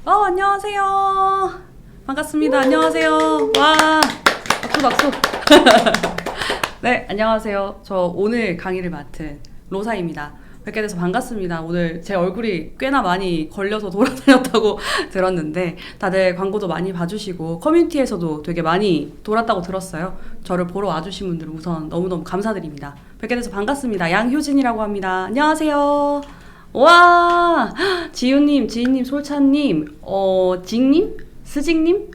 안녕하세요. 반갑습니다. 안녕하세요. 와, 박수, 박수. 네, 안녕하세요. 저 오늘 강의를 맡은 로사입니다. 뵙게 돼서 반갑습니다. 오늘 제 얼굴이 꽤나 많이 걸려서 돌아다녔다고 들었는데 다들 광고도 많이 봐주시고 커뮤니티에서도 되게 많이 돌았다고 들었어요. 저를 보러 와주신 분들 우선 너무너무 감사드립니다. 뵙게 돼서 반갑습니다. 양효진이라고 합니다. 안녕하세요. 와, 지유님, 지인님, 솔찬님, 징님, 스징님,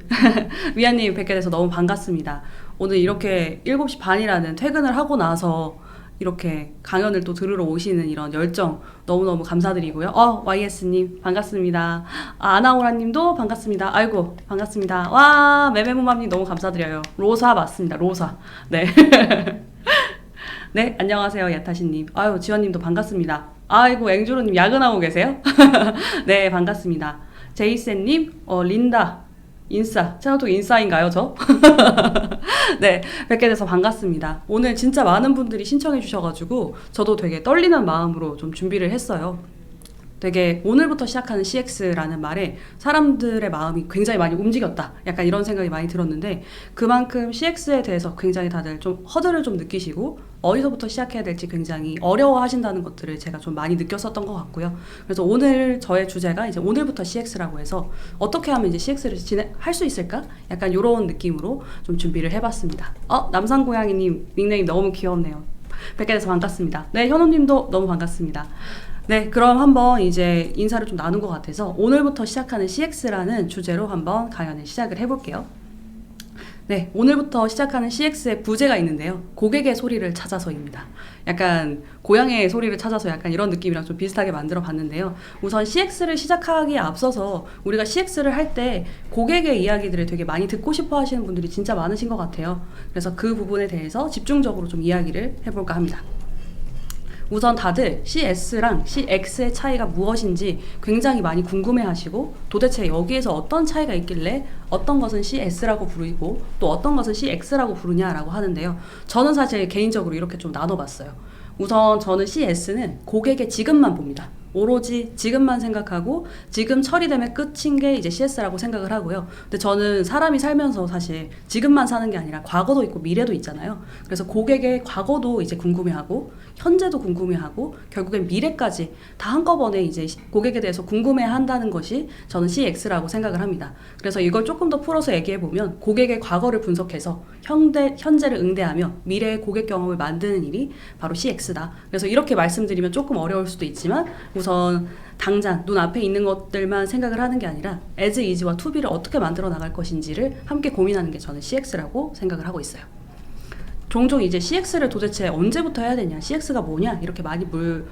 미아님 뵙게 돼서 너무 반갑습니다. 오늘 이렇게 7시 반이라는 퇴근을 하고 나서 이렇게 강연을 또 들으러 오시는 이런 열정 너무너무 감사드리고요. YS님 반갑습니다. 아나오라님도 반갑습니다. 아이고 반갑습니다. 와, 메메모맘님 너무 감사드려요. 로사 맞습니다. 로사. 네. 네, 안녕하세요. 야타신님. 아유, 지원님도 반갑습니다. 아이고, 앵주로님 야근하고 계세요? 네, 반갑습니다. 제이센님, 린다, 인싸. 채널톡 인싸인가요, 저? 네, 뵙게 돼서 반갑습니다. 오늘 진짜 많은 분들이 신청해 주셔가지고 저도 되게 떨리는 마음으로 좀 준비를 했어요. 되게 오늘부터 시작하는 CX라는 말에 사람들의 마음이 굉장히 많이 움직였다. 약간 이런 생각이 많이 들었는데 그만큼 CX에 대해서 굉장히 다들 좀 허들을 좀 느끼시고 어디서부터 시작해야 될지 굉장히 어려워하신다는 것들을 제가 좀 많이 느꼈었던 것 같고요. 그래서 오늘 저의 주제가 이제 오늘부터 CX라고 해서 어떻게 하면 이제 CX를 할 수 있을까? 약간 이런 느낌으로 좀 준비를 해봤습니다. 남산고양이님 닉네임 너무 귀엽네요. 뵙게 돼서 반갑습니다. 네, 현우님도 너무 반갑습니다. 네, 그럼 한번 이제 인사를 좀 나눈 것 같아서 오늘부터 시작하는 CX라는 주제로 한번 강연을 시작을 해볼게요. 네, 오늘부터 시작하는 CX의 부제가 있는데요. 고객의 소리를 찾아서입니다. 약간 고양이의 소리를 찾아서 약간 이런 느낌이랑 좀 비슷하게 만들어 봤는데요. 우선 CX를 시작하기에 앞서서 우리가 CX를 할 때 고객의 이야기들을 되게 많이 듣고 싶어 하시는 분들이 진짜 많으신 것 같아요. 그래서 그 부분에 대해서 집중적으로 좀 이야기를 해볼까 합니다. 우선 다들 CS랑 CX의 차이가 무엇인지 굉장히 많이 궁금해하시고 도대체 여기에서 어떤 차이가 있길래 어떤 것은 CS라고 부르고 또 어떤 것은 CX라고 부르냐라고 하는데요. 저는 사실 개인적으로 이렇게 좀 나눠봤어요. 우선 저는 CS는 고객의 지금만 봅니다. 오로지 지금만 생각하고 지금 처리되면 끝인 게 이제 CS라고 생각을 하고요. 근데 저는 사람이 살면서 사실 지금만 사는 게 아니라 과거도 있고 미래도 있잖아요. 그래서 고객의 과거도 이제 궁금해하고 현재도 궁금해하고 결국엔 미래까지 다 한꺼번에 이제 고객에 대해서 궁금해한다는 것이 저는 CX라고 생각을 합니다. 그래서 이걸 조금 더 풀어서 얘기해보면 고객의 과거를 분석해서 현재를 응대하며 미래의 고객 경험을 만드는 일이 바로 CX다. 그래서 이렇게 말씀드리면 조금 어려울 수도 있지만 우선 당장 눈앞에 있는 것들만 생각을 하는 게 아니라 as is와 to be를 어떻게 만들어 나갈 것인지를 함께 고민하는 게 저는 CX라고 생각을 하고 있어요. 종종 이제 CX를 도대체 언제부터 해야 되냐, CX가 뭐냐 이렇게 많이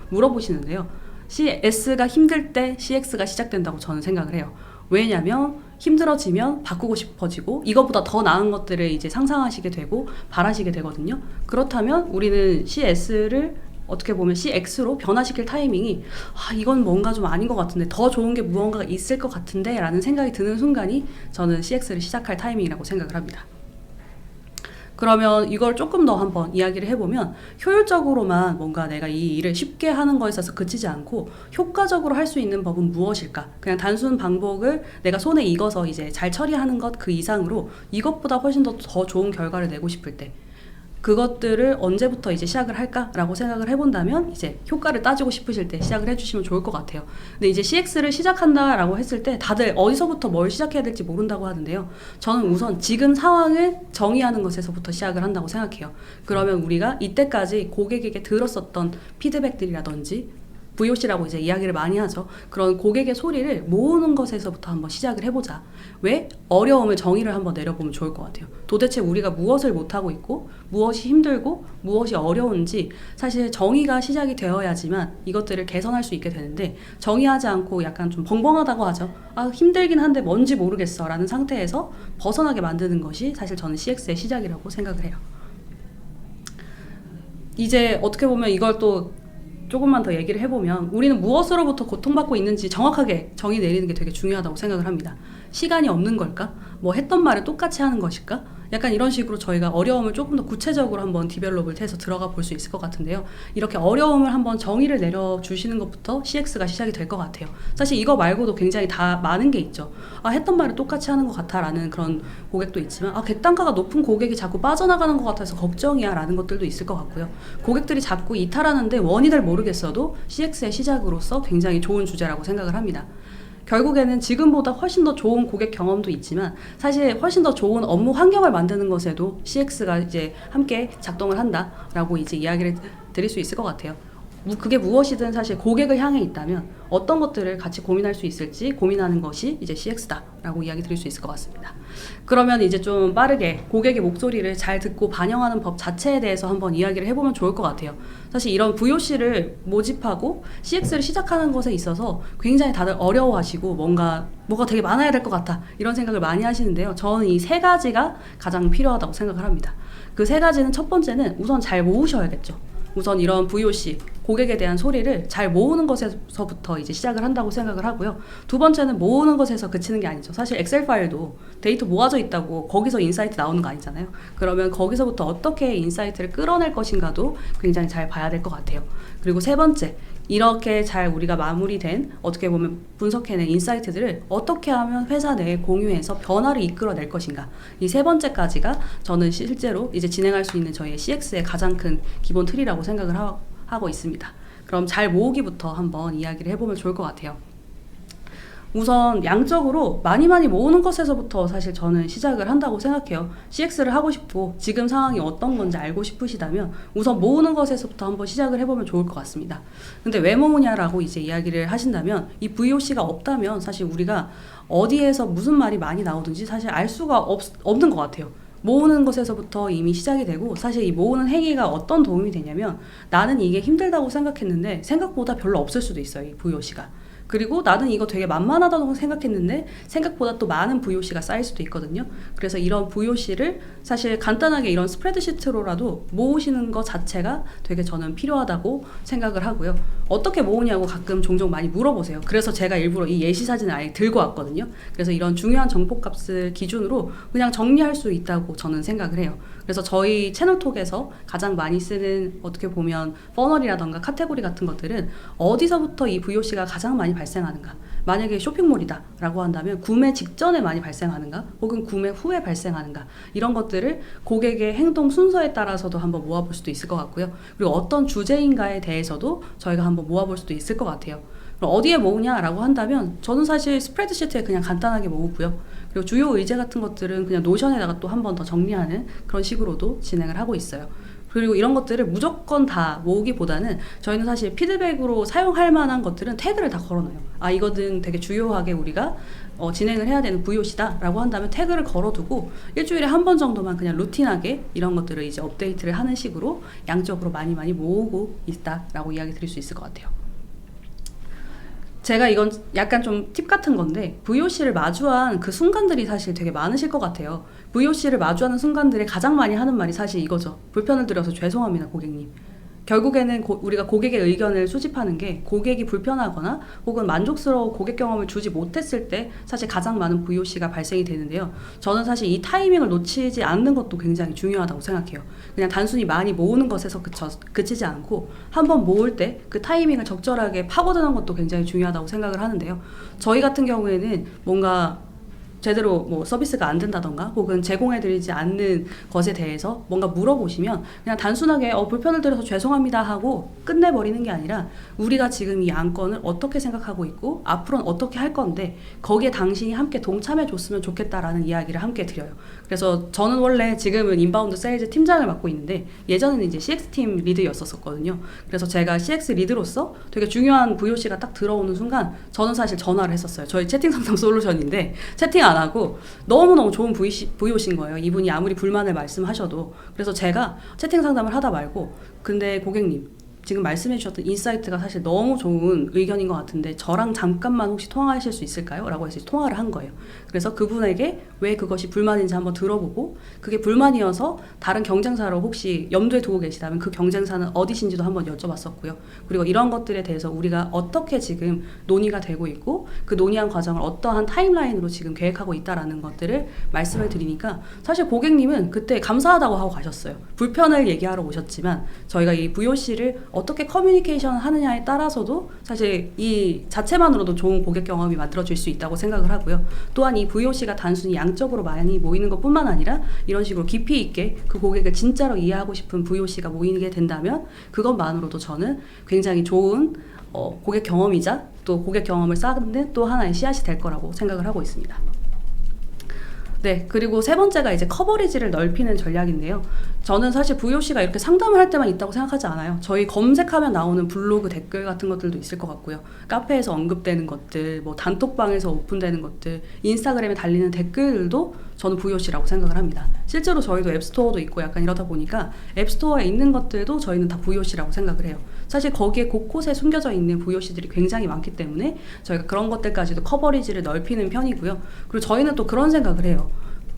물어보시는데요. CS가 힘들 때 CX가 시작된다고 저는 생각을 해요. 왜냐면 힘들어지면 바꾸고 싶어지고 이것보다 더 나은 것들을 이제 상상하시게 되고 바라시게 되거든요. 그렇다면 우리는 CS를 어떻게 보면 CX로 변화시킬 타이밍이 이건 뭔가 좀 아닌 것 같은데 더 좋은 게 무언가가 있을 것 같은데 라는 생각이 드는 순간이 저는 CX를 시작할 타이밍이라고 생각을 합니다. 그러면 이걸 조금 더 한번 이야기를 해보면 효율적으로만 뭔가 내가 이 일을 쉽게 하는 거에 있어서 그치지 않고 효과적으로 할 수 있는 법은 무엇일까? 그냥 단순 방법을 내가 손에 익어서 이제 잘 처리하는 것 그 이상으로 이것보다 훨씬 더 좋은 결과를 내고 싶을 때 그것들을 언제부터 이제 시작을 할까라고 생각을 해본다면 이제 효과를 따지고 싶으실 때 시작을 해주시면 좋을 것 같아요. 근데 이제 CX를 시작한다라고 했을 때 다들 어디서부터 뭘 시작해야 될지 모른다고 하는데요. 저는 우선 지금 상황을 정의하는 것에서부터 시작을 한다고 생각해요. 그러면 우리가 이때까지 고객에게 들었었던 피드백들이라든지 VOC라고 이제 이야기를 많이 하죠. 그런 고객의 소리를 모으는 것에서부터 한번 시작을 해보자. 왜? 어려움을 정의를 한번 내려보면 좋을 것 같아요. 도대체 우리가 무엇을 못하고 있고 무엇이 힘들고 무엇이 어려운지 사실 정의가 시작이 되어야지만 이것들을 개선할 수 있게 되는데 정의하지 않고 약간 좀 벙벙하다고 하죠. 힘들긴 한데 뭔지 모르겠어 라는 상태에서 벗어나게 만드는 것이 사실 저는 CX의 시작이라고 생각을 해요. 이제 어떻게 보면 이걸 또 조금만 더 얘기를 해보면 우리는 무엇으로부터 고통받고 있는지 정확하게 정의 내리는 게 되게 중요하다고 생각을 합니다. 시간이 없는 걸까? 뭐 했던 말을 똑같이 하는 것일까? 약간 이런 식으로 저희가 어려움을 조금 더 구체적으로 한번 디벨롭을 해서 들어가 볼 수 있을 것 같은데요. 이렇게 어려움을 한번 정의를 내려주시는 것부터 CX가 시작이 될 것 같아요. 사실 이거 말고도 굉장히 다 많은 게 있죠. 했던 말을 똑같이 하는 것 같아 라는 그런 고객도 있지만 객단가가 높은 고객이 자꾸 빠져나가는 것 같아서 걱정이야 라는 것들도 있을 것 같고요. 고객들이 자꾸 이탈하는데 원인을 모르겠어도 CX의 시작으로서 굉장히 좋은 주제라고 생각을 합니다. 결국에는 지금보다 훨씬 더 좋은 고객 경험도 있지만 사실 훨씬 더 좋은 업무 환경을 만드는 것에도 CX가 이제 함께 작동을 한다라고 이제 이야기를 드릴 수 있을 것 같아요. 그게 무엇이든 사실 고객을 향해 있다면 어떤 것들을 같이 고민할 수 있을지 고민하는 것이 이제 CX다라고 이야기 드릴 수 있을 것 같습니다. 그러면 이제 좀 빠르게 고객의 목소리를 잘 듣고 반영하는 법 자체에 대해서 한번 이야기를 해보면 좋을 것 같아요. 사실 이런 VOC를 모집하고 CX를 시작하는 것에 있어서 굉장히 다들 어려워하시고 뭐가 되게 많아야 될 것 같아 이런 생각을 많이 하시는데요. 저는 이 세 가지가 가장 필요하다고 생각을 합니다. 그 세 가지는 첫 번째는 우선 잘 모으셔야겠죠. 우선 이런 VOC, 고객에 대한 소리를 잘 모으는 것에서부터 이제 시작을 한다고 생각을 하고요. 두 번째는 모으는 것에서 그치는 게 아니죠. 사실 엑셀 파일도 데이터 모아져 있다고 거기서 인사이트 나오는 거 아니잖아요. 그러면 거기서부터 어떻게 인사이트를 끌어낼 것인가도 굉장히 잘 봐야 될 것 같아요. 그리고 세 번째, 이렇게 잘 우리가 마무리된 어떻게 보면 분석해낸 인사이트들을 어떻게 하면 회사 내에 공유해서 변화를 이끌어낼 것인가, 이 세 번째까지가 저는 실제로 이제 진행할 수 있는 저희의 CX의 가장 큰 기본 틀이라고 생각을 하고 있습니다. 그럼 잘 모으기부터 한번 이야기를 해보면 좋을 것 같아요. 우선 양적으로 많이 모으는 것에서부터 사실 저는 시작을 한다고 생각해요. CX를 하고 싶고 지금 상황이 어떤 건지 알고 싶으시다면 우선 모으는 것에서부터 한번 시작을 해보면 좋을 것 같습니다. 근데 왜 모으냐라고 이제 이야기를 하신다면 이 VOC가 없다면 사실 우리가 어디에서 무슨 말이 많이 나오든지 사실 알 수가 없는 것 같아요. 모으는 것에서부터 이미 시작이 되고, 사실 이 모으는 행위가 어떤 도움이 되냐면 나는 이게 힘들다고 생각했는데 생각보다 별로 없을 수도 있어요, 이 VOC가. 그리고 나는 이거 되게 만만하다고 생각했는데 생각보다 또 많은 VOC가 쌓일 수도 있거든요. 그래서 이런 VOC를 사실 간단하게 이런 스프레드시트로라도 모으시는 것 자체가 되게 저는 필요하다고 생각을 하고요. 어떻게 모으냐고 가끔 종종 많이 물어보세요. 그래서 제가 일부러 이 예시 사진을 아예 들고 왔거든요. 그래서 이런 중요한 정보값을 기준으로 그냥 정리할 수 있다고 저는 생각을 해요. 그래서 저희 채널톡에서 가장 많이 쓰는 어떻게 보면 퍼널이라던가 카테고리 같은 것들은 어디서부터 이 VOC가 가장 많이 발생하는가, 만약에 쇼핑몰이다 라고 한다면 구매 직전에 많이 발생하는가 혹은 구매 후에 발생하는가, 이런 것들을 고객의 행동 순서에 따라서도 한번 모아볼 수도 있을 것 같고요. 그리고 어떤 주제인가에 대해서도 저희가 한번 모아볼 수도 있을 것 같아요. 그럼 어디에 모으냐라고 한다면 저는 사실 스프레드시트에 그냥 간단하게 모으고요. 그리고 주요 의제 같은 것들은 그냥 노션에다가 또 한 번 더 정리하는 그런 식으로도 진행을 하고 있어요. 그리고 이런 것들을 무조건 다 모으기보다는 저희는 사실 피드백으로 사용할 만한 것들은 태그를 다 걸어놔요. 이거는 되게 주요하게 우리가 진행을 해야 되는 VOC다 라고 한다면 태그를 걸어두고 일주일에 한 번 정도만 그냥 루틴하게 이런 것들을 이제 업데이트를 하는 식으로 양적으로 많이 모으고 있다 라고 이야기 드릴 수 있을 것 같아요. 제가 이건 약간 좀 팁 같은 건데, VOC를 마주한 그 순간들이 사실 되게 많으실 것 같아요. VOC를 마주하는 순간들에 가장 많이 하는 말이 사실 이거죠. 불편을 드려서 죄송합니다, 고객님. 결국에는 우리가 고객의 의견을 수집하는 게 고객이 불편하거나 혹은 만족스러운 고객 경험을 주지 못했을 때 사실 가장 많은 VOC가 발생이 되는데요. 저는 사실 이 타이밍을 놓치지 않는 것도 굉장히 중요하다고 생각해요. 그냥 단순히 많이 모으는 것에서 그치지 않고 한번 모을 때 그 타이밍을 적절하게 파고드는 것도 굉장히 중요하다고 생각을 하는데요. 저희 같은 경우에는 뭔가 제대로 서비스가 안 된다던가 혹은 제공해드리지 않는 것에 대해서 뭔가 물어보시면 그냥 단순하게 불편을 드려서 죄송합니다 하고 끝내버리는 게 아니라 우리가 지금 이 안건을 어떻게 생각하고 있고 앞으로는 어떻게 할 건데 거기에 당신이 함께 동참해 줬으면 좋겠다라는 이야기를 함께 드려요. 그래서 저는 원래 지금은 인바운드 세일즈 팀장을 맡고 있는데 예전에는 이제 CX팀 리드였었거든요. 그래서 제가 CX 리드로서 되게 중요한 VOC가 딱 들어오는 순간 저는 사실 전화를 했었어요. 저희 채팅 상담 솔루션인데 채팅 안 하고 너무너무 좋은 VOC인 거예요. 이분이 아무리 불만을 말씀하셔도. 그래서 제가 채팅 상담을 하다 말고 근데 고객님 지금 말씀해 주셨던 인사이트가 사실 너무 좋은 의견인 것 같은데 저랑 잠깐만 혹시 통화하실 수 있을까요? 라고 해서 통화를 한 거예요. 그래서 그분에게 왜 그것이 불만인지 한번 들어보고 그게 불만이어서 다른 경쟁사를 혹시 염두에 두고 계시다면 그 경쟁사는 어디신지도 한번 여쭤봤었고요. 그리고 이런 것들에 대해서 우리가 어떻게 지금 논의가 되고 있고 그 논의한 과정을 어떠한 타임라인으로 지금 계획하고 있다라는 것들을 말씀을 드리니까 사실 고객님은 그때 감사하다고 하고 가셨어요. 불편을 얘기하러 오셨지만 저희가 이 VOC를 어떻게 커뮤니케이션 하느냐에 따라서도 사실 이 자체만으로도 좋은 고객 경험이 만들어질 수 있다고 생각을 하고요. 또한 이 VOC가 단순히 양적으로 많이 모이는 것뿐만 아니라 이런 식으로 깊이 있게 그 고객을 진짜로 이해하고 싶은 VOC가 모이게 된다면 그것만으로도 저는 굉장히 좋은 고객 경험이자 또 고객 경험을 쌓는 또 하나의 씨앗이 될 거라고 생각을 하고 있습니다. 네, 그리고 세 번째가 이제 커버리지를 넓히는 전략인데요. 저는 사실 VOC가 이렇게 상담을 할 때만 있다고 생각하지 않아요. 저희 검색하면 나오는 블로그 댓글 같은 것들도 있을 것 같고요. 카페에서 언급되는 것들, 뭐 단톡방에서 오픈되는 것들, 인스타그램에 달리는 댓글들도 저는 VOC라고 생각을 합니다. 실제로 저희도 앱스토어도 있고 약간 이러다 보니까 앱스토어에 있는 것들도 저희는 다 VOC라고 생각을 해요. 사실 거기에 곳곳에 숨겨져 있는 VOC들이 굉장히 많기 때문에 저희가 그런 것들까지도 커버리지를 넓히는 편이고요. 그리고 저희는 또 그런 생각을 해요.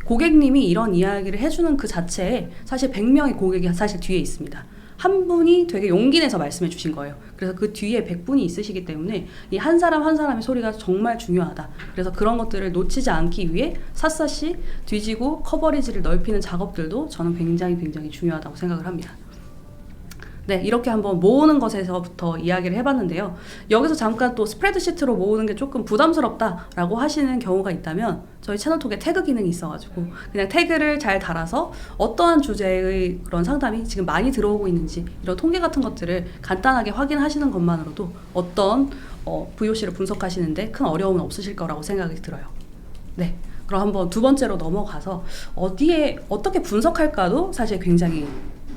고객님이 이런 이야기를 해주는 그 자체에 사실 100명의 고객이 사실 뒤에 있습니다. 한 분이 되게 용기 내서 말씀해 주신 거예요. 그래서 그 뒤에 100분이 있으시기 때문에 이 한 사람 한 사람의 소리가 정말 중요하다. 그래서 그런 것들을 놓치지 않기 위해 샅샅이 뒤지고 커버리지를 넓히는 작업들도 저는 굉장히 중요하다고 생각을 합니다. 네, 이렇게 한번 모으는 것에서부터 이야기를 해봤는데요. 여기서 잠깐 또 스프레드시트로 모으는 게 조금 부담스럽다라고 하시는 경우가 있다면 저희 채널톡에 태그 기능이 있어가지고 그냥 태그를 잘 달아서 어떠한 주제의 그런 상담이 지금 많이 들어오고 있는지 이런 통계 같은 것들을 간단하게 확인하시는 것만으로도 어떤 VOC를 분석하시는데 큰 어려움은 없으실 거라고 생각이 들어요. 네, 그럼 한번 두 번째로 넘어가서 어떻게 분석할까도 사실 굉장히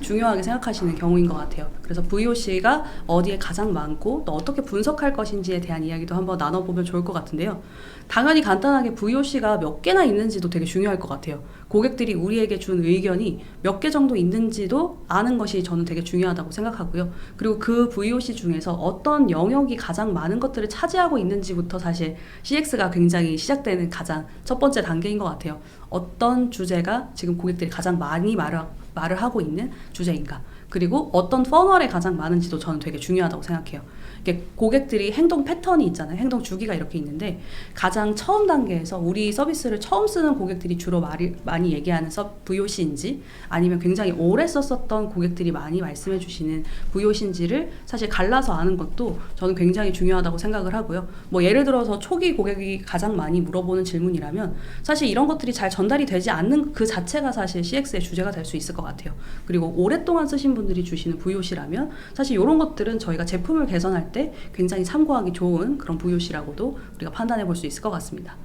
중요하게 생각하시는 경우인 것 같아요. 그래서 VOC가 어디에 가장 많고 또 어떻게 분석할 것인지에 대한 이야기도 한번 나눠보면 좋을 것 같은데요. 당연히 간단하게 VOC가 몇 개나 있는지도 되게 중요할 것 같아요. 고객들이 우리에게 준 의견이 몇 개 정도 있는지도 아는 것이 저는 되게 중요하다고 생각하고요. 그리고 그 VOC 중에서 어떤 영역이 가장 많은 것들을 차지하고 있는지부터 사실 CX가 굉장히 시작되는 가장 첫 번째 단계인 것 같아요. 어떤 주제가 지금 고객들이 가장 많이 말을 하고 있는 주제인가, 그리고 어떤 퍼널에 가장 많은지도 저는 되게 중요하다고 생각해요. 이게 고객들이 행동 패턴이 있잖아요. 행동 주기가 이렇게 있는데 가장 처음 단계에서 우리 서비스를 처음 쓰는 고객들이 주로 많이 얘기하는 VOC인지 아니면 굉장히 오래 썼었던 고객들이 많이 말씀해 주시는 VOC인지를 사실 갈라서 아는 것도 저는 굉장히 중요하다고 생각을 하고요. 뭐 예를 들어서 초기 고객이 가장 많이 물어보는 질문이라면 사실 이런 것들이 잘 전달이 되지 않는 그 자체가 사실 CX의 주제가 될 수 있을 것 같아요. 그리고 오랫동안 쓰신 분들이 주시는 VOC라면 사실 이런 것들은 저희가 제품을 개선할 때 굉장히 참고하기 좋은 그런 VOC라고도 우리가 판단해 볼 수 있을 것 같습니다.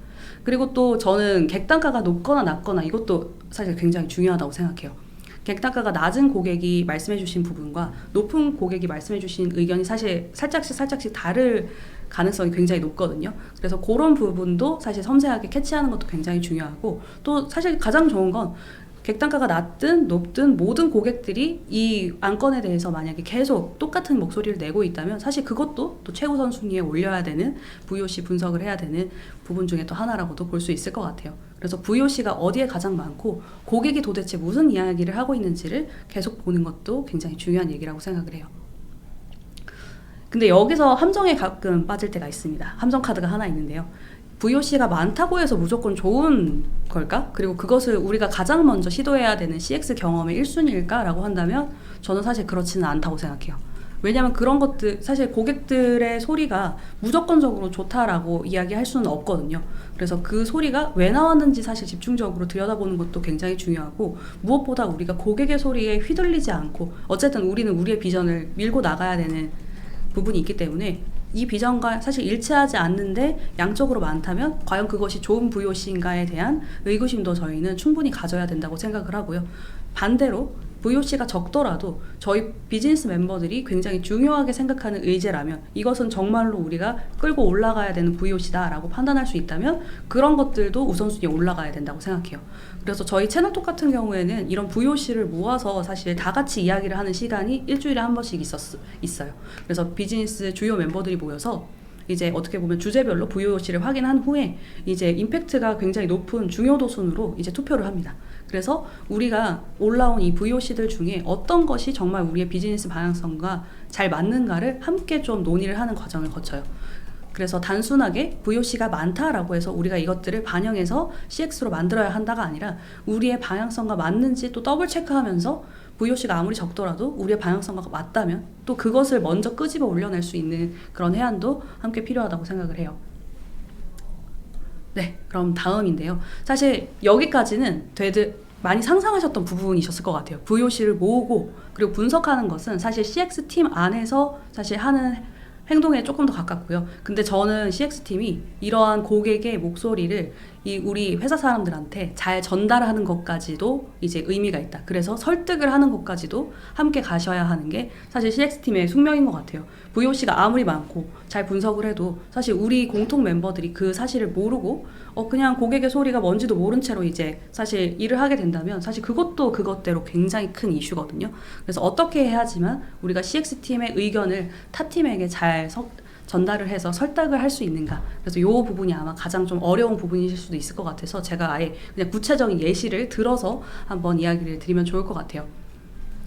그리고 또 저는 객단가가 높거나 낮거나 이것도 사실 굉장히 중요하다고 생각해요. 객단가가 낮은 고객이 말씀해 주신 부분과 높은 고객이 말씀해 주신 의견이 사실 살짝씩 다를 가능성이 굉장히 높거든요. 그래서 그런 부분도 사실 섬세하게 캐치하는 것도 굉장히 중요하고, 또 사실 가장 좋은 건 객단가가 낮든 높든 모든 고객들이 이 안건에 대해서 만약에 계속 똑같은 목소리를 내고 있다면 사실 그것도 또 최우선 순위에 올려야 되는 VOC 분석을 해야 되는 부분 중에 또 하나라고도 볼 수 있을 것 같아요. 그래서 VOC가 어디에 가장 많고 고객이 도대체 무슨 이야기를 하고 있는지를 계속 보는 것도 굉장히 중요한 얘기라고 생각을 해요. 근데 여기서 함정에 가끔 빠질 때가 있습니다. 함정 카드가 하나 있는데요. VOC가 많다고 해서 무조건 좋은 걸까? 그리고 그것을 우리가 가장 먼저 시도해야 되는 CX 경험의 1순위일까? 라고 한다면 저는 사실 그렇지는 않다고 생각해요. 왜냐하면 그런 것들, 사실 고객들의 소리가 무조건적으로 좋다라고 이야기할 수는 없거든요. 그래서 그 소리가 왜 나왔는지 사실 집중적으로 들여다보는 것도 굉장히 중요하고, 무엇보다 우리가 고객의 소리에 휘둘리지 않고 어쨌든 우리는 우리의 비전을 밀고 나가야 되는 부분이 있기 때문에 이 비전과 사실 일치하지 않는데 양적으로 많다면 과연 그것이 좋은 VOC인가에 대한 의구심도 저희는 충분히 가져야 된다고 생각을 하고요. 반대로 VOC가 적더라도 저희 비즈니스 멤버들이 굉장히 중요하게 생각하는 의제라면, 이것은 정말로 우리가 끌고 올라가야 되는 VOC다 라고 판단할 수 있다면 있다면 그런 것들도 우선순위에 올라가야 된다고 생각해요. 그래서 저희 채널톡 같은 경우에는 이런 VOC를 모아서 사실 다 같이 이야기를 하는 시간이 일주일에 한 번씩 있어요. 그래서 비즈니스 주요 멤버들이 모여서 이제 어떻게 보면 주제별로 VOC를 확인한 후에 이제 임팩트가 굉장히 높은 중요도 순으로 이제 투표를 합니다. 그래서 우리가 올라온 이 VOC들 중에 어떤 것이 정말 우리의 비즈니스 방향성과 잘 맞는가를 함께 좀 논의를 하는 과정을 거쳐요. 그래서 단순하게 VOC가 많다라고 해서 우리가 이것들을 반영해서 CX로 만들어야 한다가 아니라 우리의 방향성과 맞는지 또 더블 체크하면서 VOC가 아무리 적더라도 우리의 방향성과 맞다면 또 그것을 먼저 끄집어 올려낼 수 있는 그런 해안도 함께 필요하다고 생각을 해요. 네, 그럼 다음인데요. 사실 여기까지는 되게 많이 상상하셨던 부분이셨을 것 같아요. VOC를 모으고 그리고 분석하는 것은 사실 CX팀 안에서 사실 하는 행동에 조금 더 가깝고요. 근데 저는 CX팀이 이러한 고객의 목소리를 우리 회사 사람들한테 잘 전달하는 것까지도 이제 의미가 있다. 그래서 설득을 하는 것까지도 함께 가셔야 하는 게 사실 CX팀의 숙명인 것 같아요. VOC가 아무리 많고 잘 분석을 해도 사실 우리 공통 멤버들이 그 사실을 모르고 그냥 고객의 소리가 뭔지도 모른 채로 이제 사실 일을 하게 된다면 사실 그것도 그것대로 굉장히 큰 이슈거든요. 그래서 어떻게 해야지만 우리가 CX팀의 의견을 타팀에게 잘 전달을 해서 설득을 할 수 있는가. 그래서 이 부분이 아마 가장 좀 어려운 부분이실 수도 있을 것 같아서 제가 아예 그냥 구체적인 예시를 들어서 한번 이야기를 드리면 좋을 것 같아요.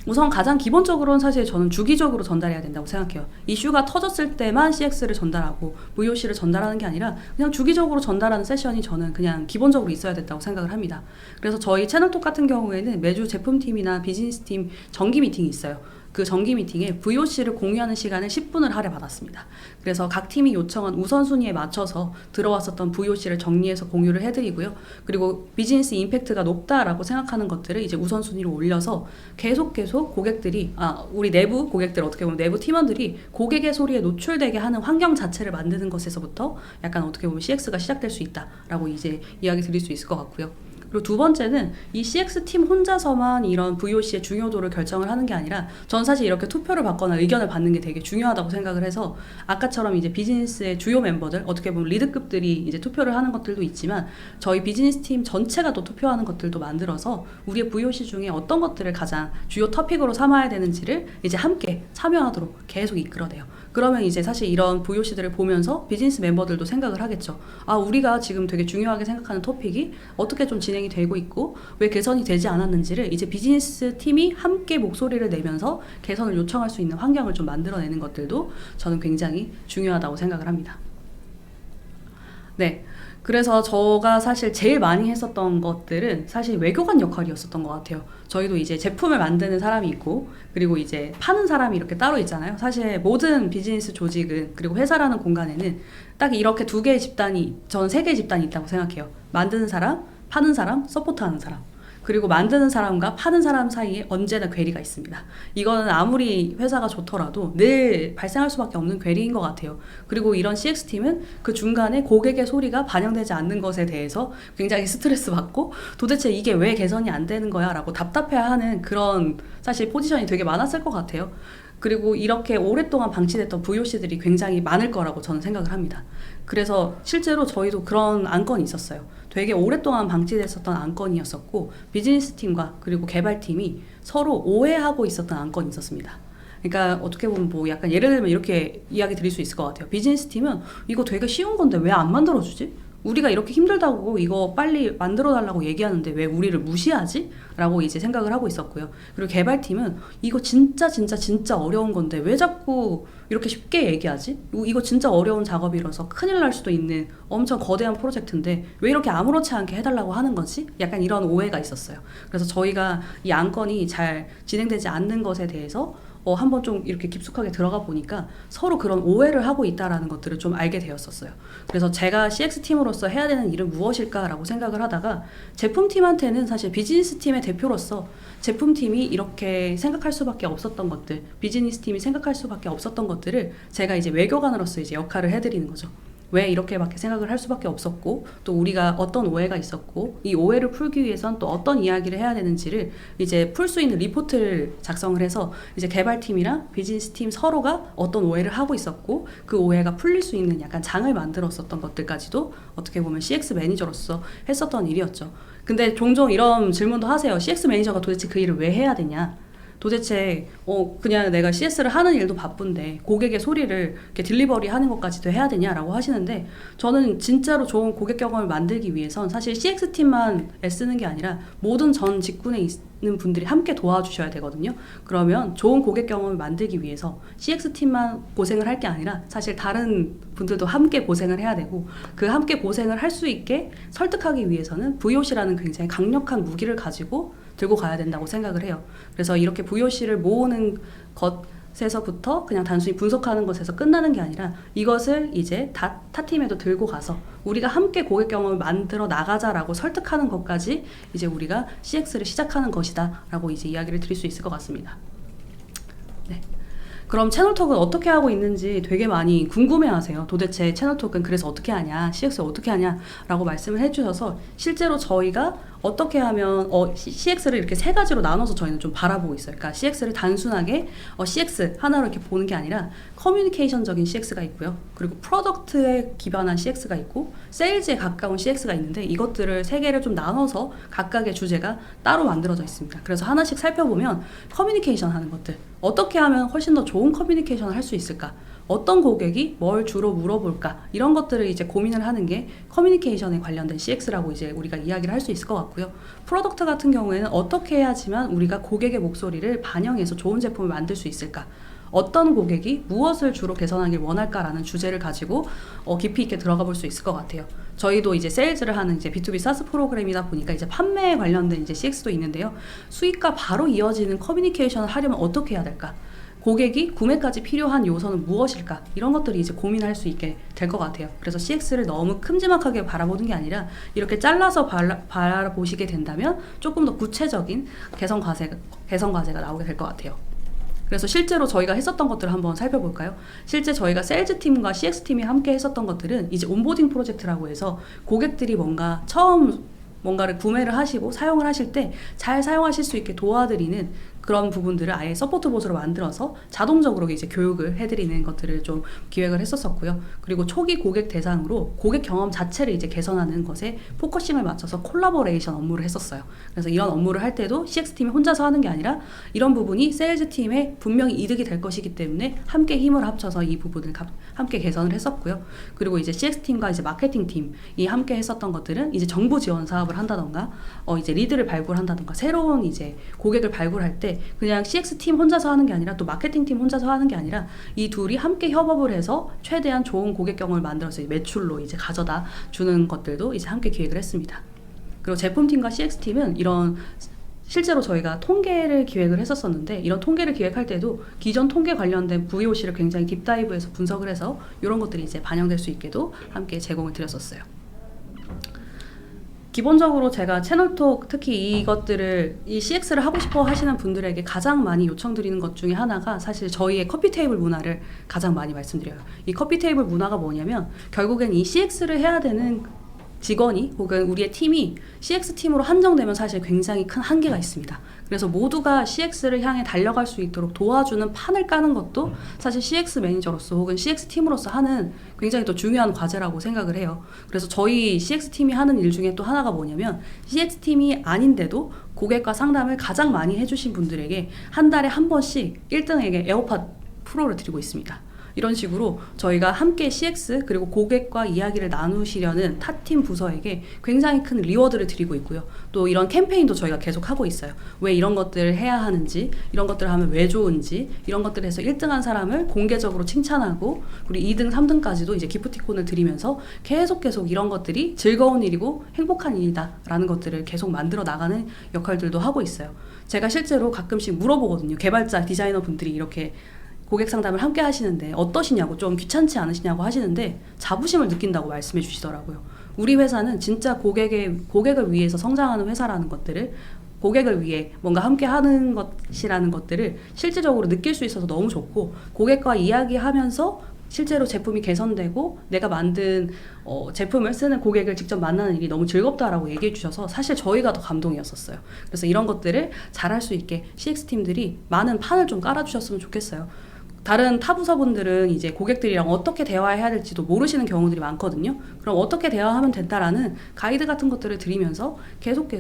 우선 가장 기본적으로는 사실 저는 주기적으로 전달해야 된다고 생각해요. 이슈가 터졌을 때만 CX를 전달하고 VOC를 전달하는 게 아니라 그냥 주기적으로 전달하는 세션이 저는 그냥 기본적으로 있어야 된다고 생각을 합니다. 그래서 저희 채널톡 같은 경우에는 매주 제품팀이나 비즈니스팀 정기 미팅이 있어요. 그 정기 미팅에 VOC를 공유하는 시간을 10분을 할애받았습니다. 그래서 각 팀이 요청한 우선순위에 맞춰서 들어왔었던 VOC를 정리해서 공유를 해드리고요. 그리고 비즈니스 임팩트가 높다라고 생각하는 것들을 이제 우선순위로 올려서 계속 고객들이 우리 내부 고객들, 어떻게 보면 내부 팀원들이 고객의 소리에 노출되게 하는 환경 자체를 만드는 것에서부터 약간 어떻게 보면 CX가 시작될 수 있다라고 이제 이야기 드릴 수 있을 것 같고요. 그리고 두 번째는 이 CX팀 혼자서만 이런 VOC의 중요도를 결정을 하는 게 아니라 전 사실 이렇게 투표를 받거나 의견을 받는 게 되게 중요하다고 생각을 해서 아까처럼 이제 비즈니스의 주요 멤버들, 어떻게 보면 리드급들이 이제 투표를 하는 것들도 있지만 저희 비즈니스 팀 전체가 또 투표하는 것들도 만들어서 우리의 VOC 중에 어떤 것들을 가장 주요 토픽으로 삼아야 되는지를 이제 함께 참여하도록 계속 이끌어내요. 그러면 이제 사실 이런 VOC들을 보면서 비즈니스 멤버들도 생각을 하겠죠. 우리가 지금 되게 중요하게 생각하는 토픽이 어떻게 좀 진행이 되고 있고 왜 개선이 되지 않았는지를 이제 비즈니스 팀이 함께 목소리를 내면서 개선을 요청할 수 있는 환경을 좀 만들어내는 것들도 저는 굉장히 중요하다고 생각을 합니다. 네. 그래서 제가 사실 제일 많이 했었던 것들은 사실 외교관 역할이었었던 것 같아요. 저희도 이제 제품을 만드는 사람이 있고 그리고 이제 파는 사람이 이렇게 따로 있잖아요. 사실 모든 비즈니스 조직은 그리고 회사라는 공간에는 딱 이렇게 두 개의 집단이, 저는 세 개의 집단이 있다고 생각해요. 만드는 사람, 파는 사람, 서포트하는 사람. 그리고 만드는 사람과 파는 사람 사이에 언제나 괴리가 있습니다. 이거는 아무리 회사가 좋더라도 늘 발생할 수밖에 없는 괴리인 것 같아요. 그리고 이런 CX팀은 그 중간에 고객의 소리가 반영되지 않는 것에 대해서 굉장히 스트레스 받고 도대체 이게 왜 개선이 안 되는 거야 라고 답답해하는 그런 사실 포지션이 되게 많았을 것 같아요. 그리고 이렇게 오랫동안 방치됐던 VOC들이 굉장히 많을 거라고 저는 생각을 합니다. 그래서 실제로 저희도 그런 안건이 있었어요. 되게 오랫동안 방치됐었던 안건이었었고 비즈니스 팀과 그리고 개발팀이 서로 오해하고 있었던 안건이 있었습니다. 그러니까 어떻게 보면 뭐 약간 예를 들면 이렇게 이야기 드릴 수 있을 것 같아요. 비즈니스 팀은 이거 되게 쉬운 건데 왜 안 만들어주지? 우리가 이렇게 힘들다고 이거 빨리 만들어달라고 얘기하는데 왜 우리를 무시하지? 라고 이제 생각을 하고 있었고요. 그리고 개발팀은 이거 진짜 어려운 건데 왜 자꾸 이렇게 쉽게 얘기하지? 이거 진짜 어려운 작업이라서 큰일 날 수도 있는 엄청 거대한 프로젝트인데 왜 이렇게 아무렇지 않게 해달라고 하는 거지? 약간 이런 오해가 있었어요. 그래서 저희가 이 안건이 잘 진행되지 않는 것에 대해서 한번 좀 이렇게 깊숙하게 들어가 보니까 서로 그런 오해를 하고 있다라는 것들을 좀 알게 되었었어요. 그래서 제가 CX팀으로서 해야 되는 일은 무엇일까라고 생각을 하다가 제품팀한테는 사실 비즈니스팀의 대표로서 제품팀이 이렇게 생각할 수밖에 없었던 것들, 비즈니스팀이 생각할 수밖에 없었던 것들을 제가 이제 외교관으로서 이제 역할을 해드리는 거죠. 왜 이렇게밖에 생각을 할 수밖에 없었고 또 우리가 어떤 오해가 있었고 이 오해를 풀기 위해선 또 어떤 이야기를 해야 되는지를 이제 풀 수 있는 리포트를 작성을 해서 이제 개발팀이랑 비즈니스팀 서로가 어떤 오해를 하고 있었고 그 오해가 풀릴 수 있는 약간 장을 만들었었던 것들까지도 어떻게 보면 CX 매니저로서 했었던 일이었죠. 근데 종종 이런 질문도 하세요. CX 매니저가 도대체 그 일을 왜 해야 되냐? 도대체 그냥 내가 CS를 하는 일도 바쁜데 고객의 소리를 이렇게 딜리버리 하는 것까지도 해야 되냐라고 하시는데, 저는 진짜로 좋은 고객 경험을 만들기 위해선 사실 CX팀만 애쓰는 게 아니라 모든 전 직군에 있는 분들이 함께 도와주셔야 되거든요. 그러면 좋은 고객 경험을 만들기 위해서 CX팀만 고생을 할 게 아니라 사실 다른 분들도 함께 고생을 해야 되고, 그 함께 고생을 할 수 있게 설득하기 위해서는 VOC라는 굉장히 강력한 무기를 가지고 들고 가야 된다고 생각을 해요. 그래서 이렇게 VOC를 모으는 것에서부터 그냥 단순히 분석하는 것에서 끝나는 게 아니라 이것을 이제 타 팀에도 들고 가서 우리가 함께 고객 경험을 만들어 나가자라고 설득하는 것까지 이제 우리가 CX를 시작하는 것이다 라고 이제 이야기를 드릴 수 있을 것 같습니다. 네. 그럼 채널톡은 어떻게 하고 있는지 되게 많이 궁금해하세요. 도대체 채널톡은 그래서 어떻게 하냐, CX 어떻게 하냐 라고 말씀을 해주셔서 실제로 저희가 어떻게 하면 CX를 이렇게 세 가지로 나눠서 저희는 좀 바라보고 있어요. 그러니까 CX를 단순하게 CX 하나로 이렇게 보는 게 아니라 커뮤니케이션적인 CX가 있고요. 그리고 프로덕트에 기반한 CX가 있고 세일즈에 가까운 CX가 있는데, 이것들을 세 개를 좀 나눠서 각각의 주제가 따로 만들어져 있습니다. 그래서 하나씩 살펴보면 커뮤니케이션 하는 것들, 어떻게 하면 훨씬 더 좋은 커뮤니케이션을 할 수 있을까? 어떤 고객이 뭘 주로 물어볼까? 이런 것들을 이제 고민을 하는 게 커뮤니케이션에 관련된 CX라고 이제 우리가 이야기를 할 수 있을 것 같고요. 프로덕트 같은 경우에는 어떻게 해야지만 우리가 고객의 목소리를 반영해서 좋은 제품을 만들 수 있을까? 어떤 고객이 무엇을 주로 개선하길 원할까라는 주제를 가지고 깊이 있게 들어가 볼 수 있을 것 같아요. 저희도 이제 세일즈를 하는 이제 B2B 사스 프로그램이다 보니까 이제 판매에 관련된 이제 CX도 있는데요. 수익과 바로 이어지는 커뮤니케이션을 하려면 어떻게 해야 될까? 고객이 구매까지 필요한 요소는 무엇일까? 이런 것들이 이제 고민할 수 있게 될 것 같아요. 그래서 CX를 너무 큼지막하게 바라보는 게 아니라 이렇게 잘라서 바라보시게 된다면 조금 더 구체적인 개선 과제가 나오게 될 것 같아요. 그래서 실제로 저희가 했었던 것들을 한번 살펴볼까요? 실제 저희가 세일즈팀과 CX팀이 함께 했었던 것들은 이제 온보딩 프로젝트라고 해서 고객들이 처음 뭔가를 구매를 하시고 사용을 하실 때 잘 사용하실 수 있게 도와드리는 그런 부분들을 아예 서포트 보스로 만들어서 자동적으로 이제 교육을 해드리는 것들을 좀 기획을 했었고요. 그리고 초기 고객 대상으로 고객 경험 자체를 이제 개선하는 것에 포커싱을 맞춰서 콜라보레이션 업무를 했었어요. 그래서 이런 업무를 할 때도 CX팀이 혼자서 하는 게 아니라 이런 부분이 세일즈팀에 분명히 이득이 될 것이기 때문에 함께 힘을 합쳐서 이 부분을 함께 개선을 했었고요. 그리고 이제 CX팀과 이제 마케팅팀이 함께 했었던 것들은 이제 정보 지원 사업을 한다던가 이제 리드를 발굴한다던가 새로운 이제 고객을 발굴할 때 그냥 CX팀 혼자서 하는 게 아니라 또 마케팅팀 혼자서 하는 게 아니라 이 둘이 함께 협업을 해서 최대한 좋은 고객 경험을 만들어서 매출로 이제 가져다 주는 것들도 이제 함께 기획을 했습니다. 그리고 제품팀과 CX팀은 이런 실제로 저희가 통계를 기획을 했었는데, 이런 통계를 기획할 때도 기존 통계 관련된 VOC를 굉장히 딥다이브해서 분석을 해서 이런 것들이 이제 반영될 수 있게도 함께 제공을 드렸었어요. 기본적으로 제가 채널톡 특히 이 CX를 하고 싶어 하시는 분들에게 가장 많이 요청드리는 것 중에 하나가 사실 저희의 커피 테이블 문화를 가장 많이 말씀드려요. 이 커피 테이블 문화가 뭐냐면 결국엔 이 CX를 해야 되는 직원이 혹은 우리의 팀이 CX팀으로 한정되면 사실 굉장히 큰 한계가 있습니다. 그래서 모두가 CX를 향해 달려갈 수 있도록 도와주는 판을 까는 것도 사실 CX 매니저로서 혹은 CX팀으로서 하는 굉장히 또 중요한 과제라고 생각을 해요. 그래서 저희 CX팀이 하는 일 중에 또 하나가 뭐냐면 CX팀이 아닌데도 고객과 상담을 가장 많이 해주신 분들에게 한 달에 한 번씩 1등에게 에어팟 프로를 드리고 있습니다. 이런 식으로 저희가 함께 CX 그리고 고객과 이야기를 나누시려는 타팀 부서에게 굉장히 큰 리워드를 드리고 있고요. 또 이런 캠페인도 저희가 계속 하고 있어요. 왜 이런 것들을 해야 하는지, 이런 것들을 하면 왜 좋은지, 이런 것들을 해서 1등한 사람을 공개적으로 칭찬하고 그리고 2등, 3등까지도 이제 기프티콘을 드리면서 계속 이런 것들이 즐거운 일이고 행복한 일이다 라는 것들을 계속 만들어 나가는 역할들도 하고 있어요. 제가 실제로 가끔씩 물어보거든요. 개발자, 디자이너 분들이 이렇게 고객 상담을 함께 하시는데 어떠시냐고, 좀 귀찮지 않으시냐고 하시는데 자부심을 느낀다고 말씀해 주시더라고요. 우리 회사는 진짜 고객을 위해서 성장하는 회사라는 것들을, 고객을 위해 뭔가 함께 하는 것이라는 것들을 실질적으로 느낄 수 있어서 너무 좋고, 고객과 이야기하면서 실제로 제품이 개선되고 내가 만든 제품을 쓰는 고객을 직접 만나는 일이 너무 즐겁다라고 얘기해 주셔서 사실 저희가 더 감동이었었어요. 그래서 이런 것들을 잘할 수 있게 CX팀들이 많은 판을 좀 깔아주셨으면 좋겠어요. 다른 타 부서분들은 이제 고객들이랑 어떻게 대화해야 될지도 모르시는 경우들이 많거든요. 그럼 어떻게 대화하면 된다라는 가이드 같은 것들을 드리면서 계속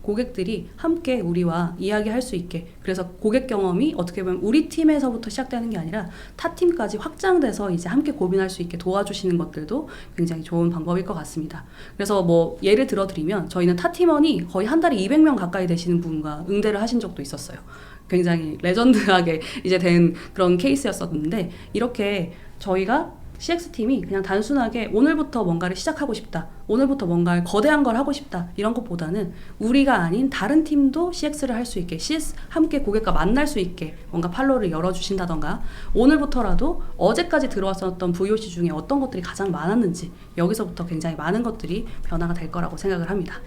고객들이 함께 우리와 이야기할 수 있게, 그래서 고객 경험이 어떻게 보면 우리 팀에서부터 시작되는 게 아니라 타 팀까지 확장돼서 이제 함께 고민할 수 있게 도와주시는 것들도 굉장히 좋은 방법일 것 같습니다. 그래서 뭐 예를 들어드리면 저희는 타 팀원이 거의 한 달에 200명 가까이 되시는 분과 응대를 하신 적도 있었어요. 굉장히 레전드하게 이제 된 그런 케이스였었는데, 이렇게 저희가 CX팀이 그냥 단순하게 오늘부터 뭔가를 시작하고 싶다, 오늘부터 뭔가 거대한 걸 하고 싶다 이런 것보다는 우리가 아닌 다른 팀도 CX를 할 수 있게, CS 함께 고객과 만날 수 있게 뭔가 판로를 열어주신다던가, 오늘부터라도 어제까지 들어왔었던 VOC 중에 어떤 것들이 가장 많았는지 여기서부터 굉장히 많은 것들이 변화가 될 거라고 생각을 합니다.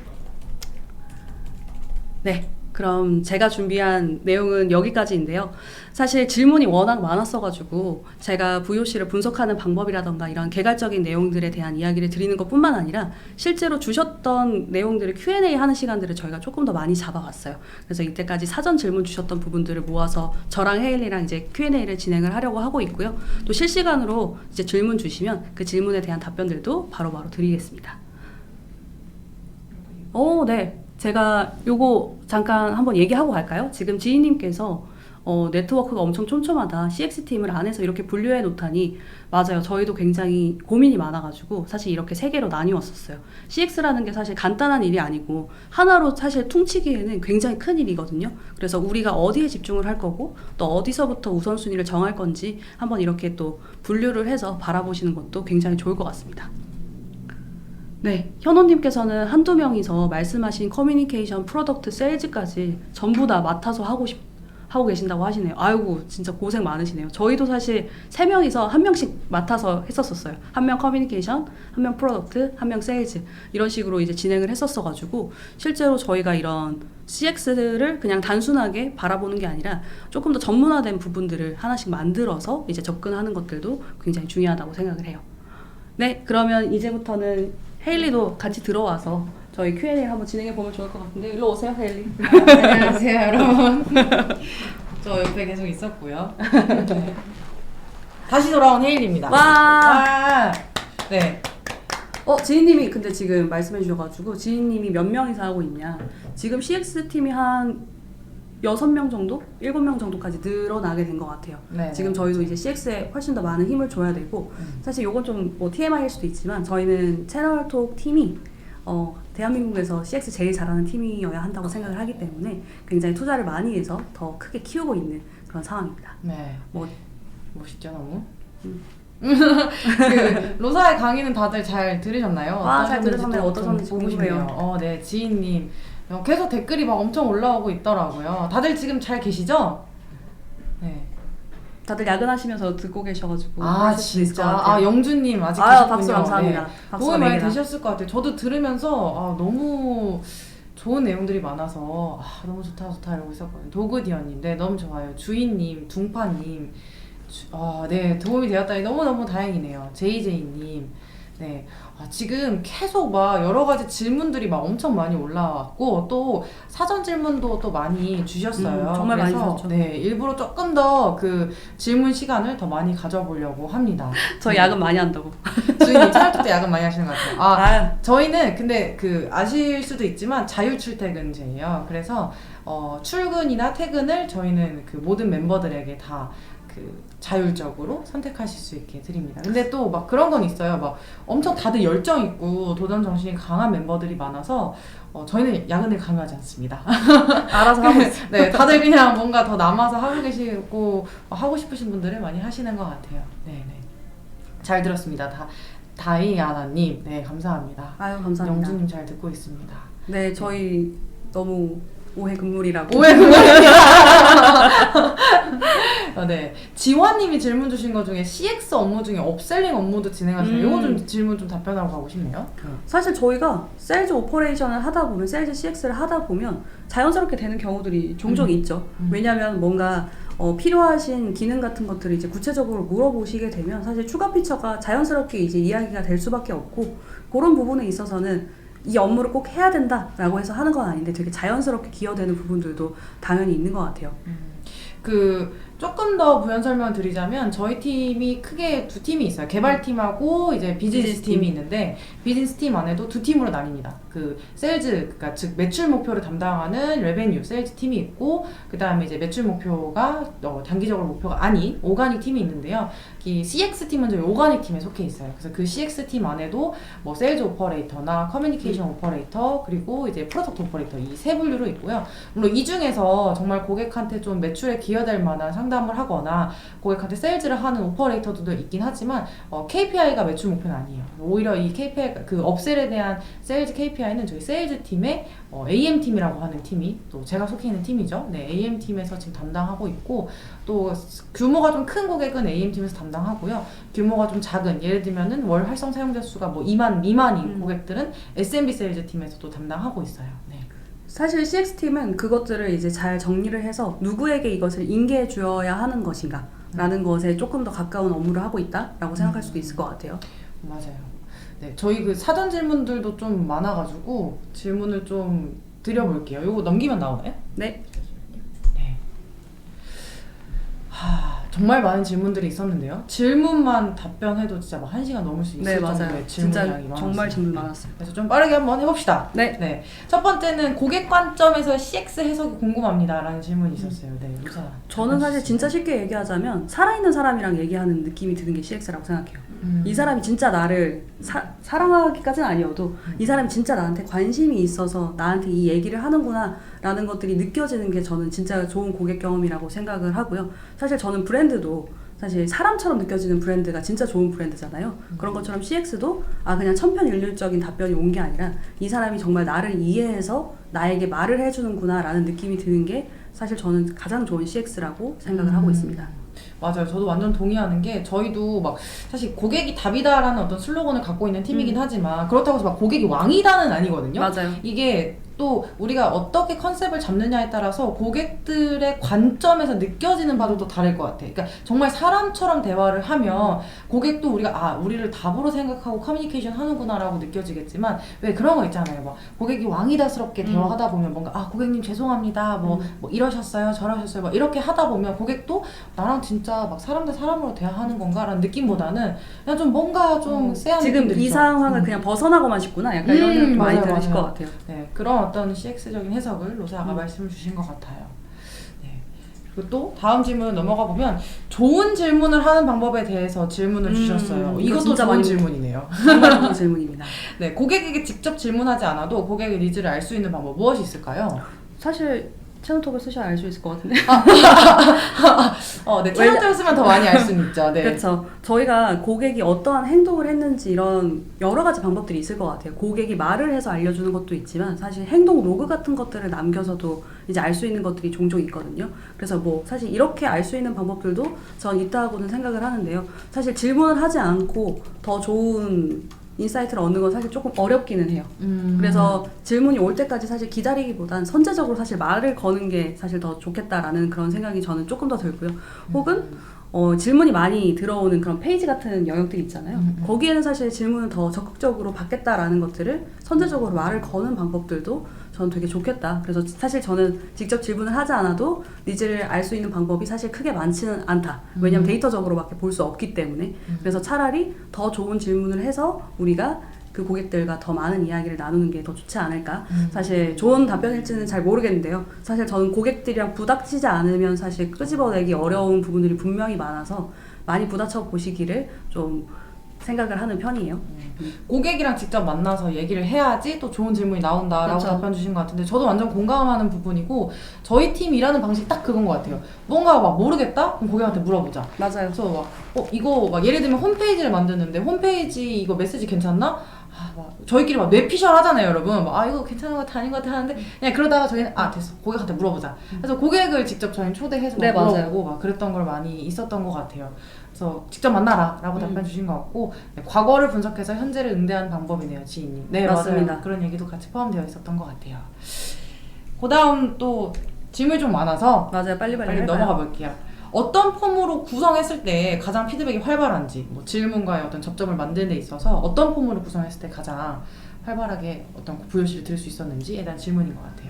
네, 그럼 제가 준비한 내용은 여기까지인데요. 사실 질문이 워낙 많았어가지고 제가 VOC를 분석하는 방법이라던가 이런 개괄적인 내용들에 대한 이야기를 드리는 것뿐만 아니라 실제로 주셨던 내용들을 Q&A 하는 시간들을 저희가 조금 더 많이 잡아왔어요. 그래서 이때까지 사전 질문 주셨던 부분들을 모아서 저랑 헤일리랑 이제 Q&A를 진행을 하려고 하고 있고요. 또 실시간으로 이제 질문 주시면 그 질문에 대한 답변들도 바로바로 드리겠습니다. 네. 제가 요거 잠깐 한번 얘기하고 갈까요? 지금 지인님께서 네트워크가 엄청 촘촘하다, CX팀을 안에서 이렇게 분류해 놓다니, 맞아요. 저희도 굉장히 고민이 많아가지고 사실 이렇게 세 개로 나뉘었었어요. CX라는 게 사실 간단한 일이 아니고 하나로 사실 퉁치기에는 굉장히 큰 일이거든요. 그래서 우리가 어디에 집중을 할 거고 또 어디서부터 우선순위를 정할 건지 한번 이렇게 또 분류를 해서 바라보시는 것도 굉장히 좋을 것 같습니다. 네, 현호님께서는 한두 명이서 말씀하신 커뮤니케이션, 프로덕트, 세일즈까지 전부 다 맡아서 하고 계신다고 하시네요. 아이고, 진짜 고생 많으시네요. 저희도 사실 3명이서 1명씩 맡아서 했었어요. 1명 커뮤니케이션, 1명 프로덕트, 1명 세일즈, 이런 식으로 이제 진행을 했었어가지고 실제로 저희가 이런 CX를 그냥 단순하게 바라보는 게 아니라 조금 더 전문화된 부분들을 하나씩 만들어서 이제 접근하는 것들도 굉장히 중요하다고 생각을 해요. 네, 그러면 이제부터는 헤일리도 같이 들어와서 저희 Q&A 한번 진행해 보면 좋을 것 같은데, 일로 오세요, 헤일리. 안녕하세요, 여러분. 저 옆에 계속 있었고요. 네. 다시 돌아온 헤일리입니다. 와. 네. 지인님이 근데 지금 말씀해 주셔가지고 지인님이 몇 명이서 하고 있냐. 지금 CX팀이 한 6명 정도? 7명 정도까지 늘어나게 된 것 같아요. 네, 지금 저희도 이제 CX에 훨씬 더 많은 힘을 줘야 되고, 사실 요건 좀 뭐 TMI일 수도 있지만 저희는 채널톡 팀이 대한민국에서 CX 제일 잘하는 팀이어야 한다고 생각을 하기 때문에 굉장히 투자를 많이 해서 더 크게 키우고 있는 그런 상황입니다. 네. 멋있죠, 너무? 그 로사의 강의는 다들 잘 들으셨나요? 잘 들으셨나요? 어떠셨는지 궁금해요. 네, 지인님. 계속 댓글이 막 엄청 올라오고 있더라고요. 다들 지금 잘 계시죠? 네. 다들 야근하시면서 듣고 계셔가지고. 진짜. 영주님 아직 계셨군요. 박수 감사합니다. 네. 박수가 도움이 많이 매개나. 되셨을 것 같아요. 저도 들으면서 너무 좋은 내용들이 많아서 너무 좋다 이러고 있었거든요. 도그디언님, 네, 너무 좋아요. 주인님, 둥파님, 네, 도움이 되었다니 너무너무 다행이네요. JJ님, 네. 지금 계속 막 여러 가지 질문들이 막 엄청 많이 올라왔고, 또 사전 질문도 또 많이 주셨어요. 정말 많이 그래서, 주셨죠. 네, 일부러 조금 더 그 질문 시간을 더 많이 가져보려고 합니다. 저 야근 많이 한다고. 주인님 차일도 야근 많이 하시는 것 같아요. 저희는 근데 아실 수도 있지만 자율 출퇴근제예요. 그래서 출근이나 퇴근을 저희는 그 모든 멤버들에게 다 자율적으로 선택하실 수 있게 드립니다. 근데 또 막 그런 건 있어요. 막 엄청 다들 열정 있고 도전 정신이 강한 멤버들이 많아서 저희는 야근을 강요하지 않습니다. 알아서 하고 있어요. 네, 다들 그냥 뭔가 더 남아서 하고 계시고 하고 싶으신 분들은 많이 하시는 것 같아요. 네. 잘 들었습니다. 다이아나님, 네, 감사합니다. 아유, 감사합니다. 영주님 잘 듣고 있습니다. 네, 저희 너무 오해 금물이라고. 네. 지화님이 질문 주신 것 중에 CX 업무 중에 업셀링 업무도 진행하시나요? 이거 좀 질문 좀 답변하고 가고 싶네요. 사실 저희가 세일즈 오퍼레이션을 하다 보면, 세일즈 CX를 하다 보면 자연스럽게 되는 경우들이 종종 있죠. 왜냐하면 뭔가 필요하신 기능 같은 것들을 이제 구체적으로 물어보시게 되면 사실 추가 피처가 자연스럽게 이제 이야기가 될 수밖에 없고, 그런 부분에 있어서는 이 업무를 꼭 해야 된다라고 해서 하는 건 아닌데 되게 자연스럽게 기여되는 부분들도 당연히 있는 것 같아요. 조금 더 부연 설명을 드리자면 저희 팀이 크게 두 팀이 있어요. 개발팀하고 이제 비즈니스 팀이 있는데, 비즈니스 팀 안에도 두 팀으로 나뉩니다. 그 세일즈, 그러니까 즉 매출 목표를 담당하는 레베뉴 세일즈 팀이 있고, 그 다음에 이제 매출 목표가 단기적으로 목표가 아닌 오가닉 팀이 있는데요. 이 CX 팀은 저희 오가닉 팀에 속해 있어요. 그래서 그 CX 팀 안에도 뭐 세일즈 오퍼레이터나 커뮤니케이션 오퍼레이터, 그리고 이제 프로덕트 오퍼레이터, 이 세 분류로 있고요. 물론 이 중에서 정말 고객한테 좀 매출에 기여될 만한 상담을 하거나 고객한테 세일즈를 하는 오퍼레이터도 있긴 하지만 KPI가 매출 목표는 아니에요. 오히려 이 KPI, 그 업셀에 대한 세일즈 KPI는 저희 세일즈 팀의 AM팀이라고 하는 팀이, 또 제가 속해 있는 팀이죠. 네, AM팀에서 지금 담당하고 있고, 또 규모가 좀 큰 고객은 AM팀에서 담당하고요. 규모가 좀 작은, 예를 들면은 월 활성 사용자 수가 뭐 2만 미만인 고객들은 SMB 세일즈 팀에서도 담당하고 있어요. 네. 사실 CX팀은 그것들을 이제 잘 정리를 해서 누구에게 이것을 인계해 주어야 하는 것인가 라는 것에 조금 더 가까운 업무를 하고 있다라고 생각할 수도 있을 것 같아요. 맞아요. 네, 저희 그 사전 질문들도 좀 많아가지고 질문을 좀 드려볼게요. 이거 넘기면 나오나요? 네. 정말 많은 질문들이 있었는데요. 질문만 답변해도 진짜 막 1시간 넘을 수 있을 네, 맞아요. 정도의 질문량이 진짜 많았어요. 정말 질문 많았어요. 그래서 좀 빠르게 한번 해봅시다. 네. 첫 번째는 고객 관점에서 CX 해석이 궁금합니다 라는 질문이 있었어요. 네, 루사. 저는 사실 진짜 쉽게 얘기하자면 살아있는 사람이랑 얘기하는 느낌이 드는 게 CX라고 생각해요. 이 사람이 진짜 나를 사랑하기까지는 아니어도 이 사람이 진짜 나한테 관심이 있어서 나한테 이 얘기를 하는구나 라는 것들이 느껴지는 게 저는 진짜 좋은 고객 경험이라고 생각을 하고요. 사실 저는 브랜드도 사실 사람처럼 느껴지는 브랜드가 진짜 좋은 브랜드잖아요. 그런 것처럼 CX도 그냥 천편일률적인 답변이 온 게 아니라 이 사람이 정말 나를 이해해서 나에게 말을 해주는구나 라는 느낌이 드는 게 사실 저는 가장 좋은 CX라고 생각을 하고 있습니다. 맞아요. 저도 완전 동의하는 게, 저희도 막 사실 고객이 답이다라는 어떤 슬로건을 갖고 있는 팀이긴 하지만 그렇다고 해서 막 고객이 왕이다는 아니거든요. 맞아요. 이게 또 우리가 어떻게 컨셉을 잡느냐에 따라서 고객들의 관점에서 느껴지는 바도 또 다를 것 같아. 그러니까 정말 사람처럼 대화를 하면 고객도 우리가 우리를 답으로 생각하고 커뮤니케이션 하는구나라고 느껴지겠지만, 왜 그런 거 있잖아요. 막 고객이 왕이다스럽게 대화하다 보면 뭔가 고객님 죄송합니다. 뭐 이러셨어요, 저러셨어요. 막 이렇게 하다 보면 고객도 나랑 진짜 막 사람 대 사람으로 대화하는 건가라는 느낌보다는 그냥 좀 뭔가 좀 쎄한 지금 느낌들이 이 있죠. 상황을 그냥 벗어나고만 싶구나 약간 이런 생각이 많이 맞아요, 들으실 맞아요. 것 같아요. 네, 그런 어떤 CX적인 해석을 로사가 말씀을 주신 것 같아요. 네. 그리고 또 다음 질문 넘어가 보면 좋은 질문을 하는 방법에 대해서 질문을 주셨어요. 이것도 진짜 좋은 많이 질문이네요. 정말 좋은 질문입니다. 네, 고객에게 직접 질문하지 않아도 고객의 니즈를 알 수 있는 방법 무엇이 있을까요? 사실 채널톡을 쓰셔야 알 수 있을 것 같은데. 네, 채널톡을 쓰면 더 많이 알 수는 있죠. 네. 그렇죠. 저희가 고객이 어떠한 행동을 했는지 이런 여러 가지 방법들이 있을 것 같아요. 고객이 말을 해서 알려주는 것도 있지만 사실 행동 로그 같은 것들을 남겨서도 이제 알 수 있는 것들이 종종 있거든요. 그래서 뭐 사실 이렇게 알 수 있는 방법들도 전 있다고는 생각을 하는데요. 사실 질문을 하지 않고 더 좋은 인사이트를 얻는 건 사실 조금 어렵기는 해요. 그래서 질문이 올 때까지 사실 기다리기보단 선제적으로 사실 말을 거는 게 사실 더 좋겠다라는 그런 생각이 저는 조금 더 들고요. 혹은 질문이 많이 들어오는 그런 페이지 같은 영역들이 있잖아요. 거기에는 사실 질문을 더 적극적으로 받겠다라는 것들을 선제적으로 말을 거는 방법들도 저는 되게 좋겠다. 그래서 사실 저는 직접 질문을 하지 않아도 니즈를 알 수 있는 방법이 사실 크게 많지는 않다. 왜냐하면 데이터적으로밖에 볼 수 없기 때문에. 그래서 차라리 더 좋은 질문을 해서 우리가 그 고객들과 더 많은 이야기를 나누는 게 더 좋지 않을까. 사실 좋은 답변일지는 잘 모르겠는데요. 사실 저는 고객들이랑 부닥치지 않으면 사실 끄집어내기 어려운 부분들이 분명히 많아서 많이 부닥쳐 보시기를 좀 생각을 하는 편이에요. 고객이랑 직접 만나서 얘기를 해야지 또 좋은 질문이 나온다라고 그렇죠. 답변 주신 것 같은데, 저도 완전 공감하는 부분이고, 저희 팀 일하는 방식이 딱 그건 것 같아요. 뭔가 막 모르겠다? 그럼 고객한테 물어보자. 맞아요. 그래서 막 이거 막 예를 들면 홈페이지를 만드는데 홈페이지 이거 메시지 괜찮나? 저희끼리 막 뇌피셜 하잖아요, 여러분. 막, 이거 괜찮은 것 같아, 아닌 것 같아 하는데, 그냥 그러다가 저희는, 됐어. 고객한테 물어보자. 그래서 고객을 직접 저희는 초대해서 네, 물어보고 막 그랬던 걸 많이 있었던 것 같아요. 그래서 직접 만나라 라고 답변 주신 것 같고, 네, 과거를 분석해서 현재를 응대하는 방법이네요, 지인님. 네, 맞습니다. 맞아요. 그런 얘기도 같이 포함되어 있었던 것 같아요. 그 다음 또 질문이 좀 많아서 맞아요. 빨리 넘어가 볼게요. 어떤 폼으로 구성했을 때 가장 피드백이 활발한지, 뭐 질문과의 어떤 접점을 만드는 데 있어서 어떤 폼으로 구성했을 때 가장 활발하게 어떤 VOC를 들을 수 있었는지에 대한 질문인 것 같아요.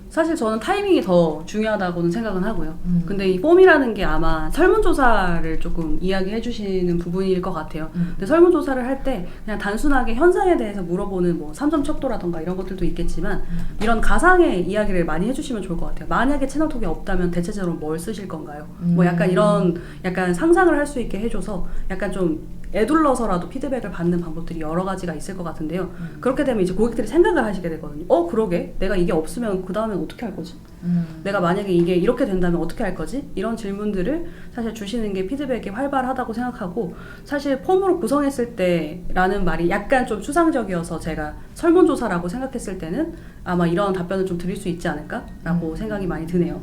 사실 저는 타이밍이 더 중요하다고는 생각은 하고요. 근데 이 폼이라는 게 아마 설문조사를 조금 이야기해 주시는 부분일 것 같아요. 근데 설문조사를 할 때 그냥 단순하게 현상에 대해서 물어보는 뭐 3점 척도라던가 이런 것들도 있겠지만 이런 가상의 이야기를 많이 해주시면 좋을 것 같아요. 만약에 채널톡이 없다면 대체적으로 뭘 쓰실 건가요? 뭐 약간 이런 약간 상상을 할 수 있게 해줘서 약간 좀 애둘러서라도 피드백을 받는 방법들이 여러 가지가 있을 것 같은데요. 그렇게 되면 이제 고객들이 생각을 하시게 되거든요. 그러게? 내가 이게 없으면 그 다음엔 어떻게 할 거지? 내가 만약에 이게 이렇게 된다면 어떻게 할 거지? 이런 질문들을 사실 주시는 게 피드백이 활발하다고 생각하고, 사실 폼으로 구성했을 때라는 말이 약간 좀 추상적이어서 제가 설문조사라고 생각했을 때는 아마 이런 답변을 좀 드릴 수 있지 않을까라고 생각이 많이 드네요.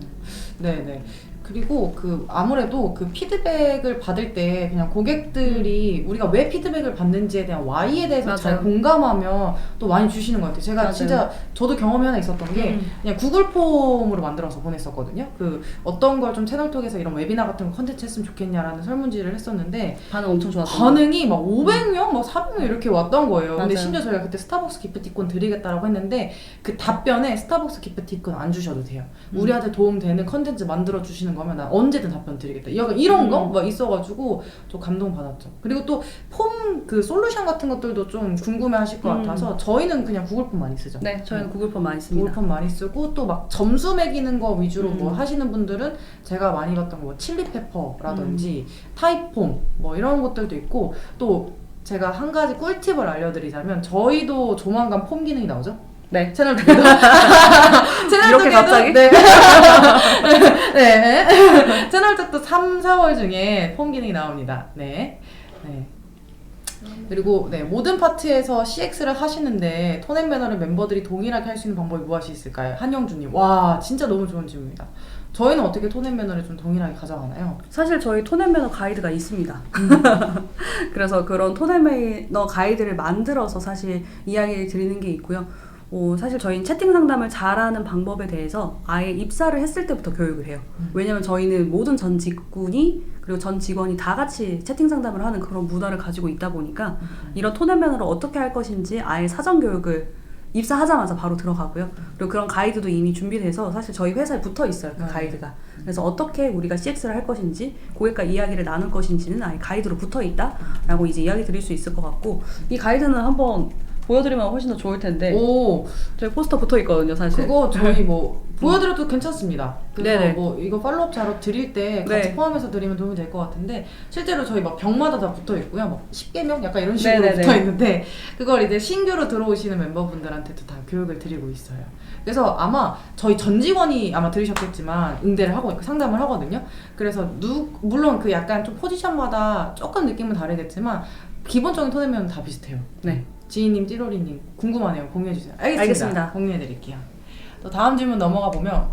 네네. 그리고 아무래도 그 피드백을 받을 때 그냥 고객들이 우리가 왜 피드백을 받는지에 대한 Y에 대해서 맞아요. 잘 공감하면 또 많이 주시는 것 같아요. 제가 맞아요. 진짜 저도 경험이 하나 있었던 게 그냥 구글 폼으로 만들어서 보냈었거든요. 어떤 걸 좀 채널톡에서 이런 웨비나 같은 거 컨텐츠 했으면 좋겠냐라는 설문지를 했었는데 반응 엄청 좋았어요. 반응이 막 500명, 막 400명 이렇게 왔던 거예요. 근데 맞아요. 심지어 저희가 그때 스타벅스 기프티콘 드리겠다라고 했는데 그 답변에 스타벅스 기프티콘 안 주셔도 돼요. 우리한테 도움되는 컨텐츠 만들어 주시는 거면 난 언제든 답변 드리겠다. 이런 거 막 있어가지고 좀 감동 받았죠. 그리고 또 폼 솔루션 같은 것들도 좀 궁금해하실 것 같아서 저희는 그냥 구글 폼 많이 쓰죠. 네, 저희는 구글 폼 많이 씁니다. 구글 폼 많이 쓰고 또 막 점수 매기는 거 위주로 뭐 하시는 분들은 제가 많이 봤던 거 뭐 칠리페퍼라든지 타입폼 뭐 이런 것들도 있고, 또 제가 한 가지 꿀팁을 알려드리자면 저희도 조만간 폼 기능이 나오죠? 네. 채널톡에도 이렇게 갑자기? 네. 네. 채널톡도 3, 4월 중에 폼 기능이 나옵니다. 네. 네. 그리고 모든 파트에서 CX를 하시는데 톤앤매너를 멤버들이 동일하게 할 수 있는 방법이 무엇이 있을까요? 한영주님. 와, 진짜 너무 좋은 질문입니다. 저희는 어떻게 톤앤매너를 좀 동일하게 가져가나요? 사실 저희 톤앤매너 가이드가 있습니다. 그래서 그런 톤앤매너 가이드를 만들어서 사실 이야기를 드리는 게 있고요. 사실 저희는 채팅 상담을 잘하는 방법에 대해서 아예 입사를 했을 때부터 교육을 해요. 왜냐면 저희는 모든 전 직군이 그리고 전 직원이 다 같이 채팅 상담을 하는 그런 문화를 가지고 있다 보니까 이런 톤앤매너를 어떻게 할 것인지 아예 사전 교육을 입사하자마자 바로 들어가고요. 그리고 그런 가이드도 이미 준비돼서 사실 저희 회사에 붙어 있어요, 그 가이드가. 그래서 어떻게 우리가 CX를 할 것인지, 고객과 이야기를 나눌 것인지는 아예 가이드로 붙어 있다라고 이제 이야기 드릴 수 있을 것 같고, 이 가이드는 한번 보여드리면 훨씬 더 좋을 텐데. 저희 포스터 붙어 있거든요, 사실. 그거 저희 보여드려도 괜찮습니다. 그래서 네네. 이거 팔로업 자료 드릴 때 같이 포함해서 드리면 도움이 될 것 같은데, 실제로 저희 막 벽마다 다 붙어 있고요. 막 10개명 약간 이런 식으로 네네네. 붙어 있는데, 그걸 이제 신규로 들어오시는 멤버분들한테도 다 교육을 드리고 있어요. 그래서 아마 저희 전 직원이 아마 들으셨겠지만 응대를 하고 상담을 하거든요. 그래서 물론 그 약간 좀 포지션마다 조금 느낌은 다르겠지만 기본적인 톤앤매너는 다 비슷해요. 네. 지인님, 띠로리님 궁금하네요. 공유해주세요. 알겠습니다. 공유해드릴게요. 또 다음 질문 넘어가 보면,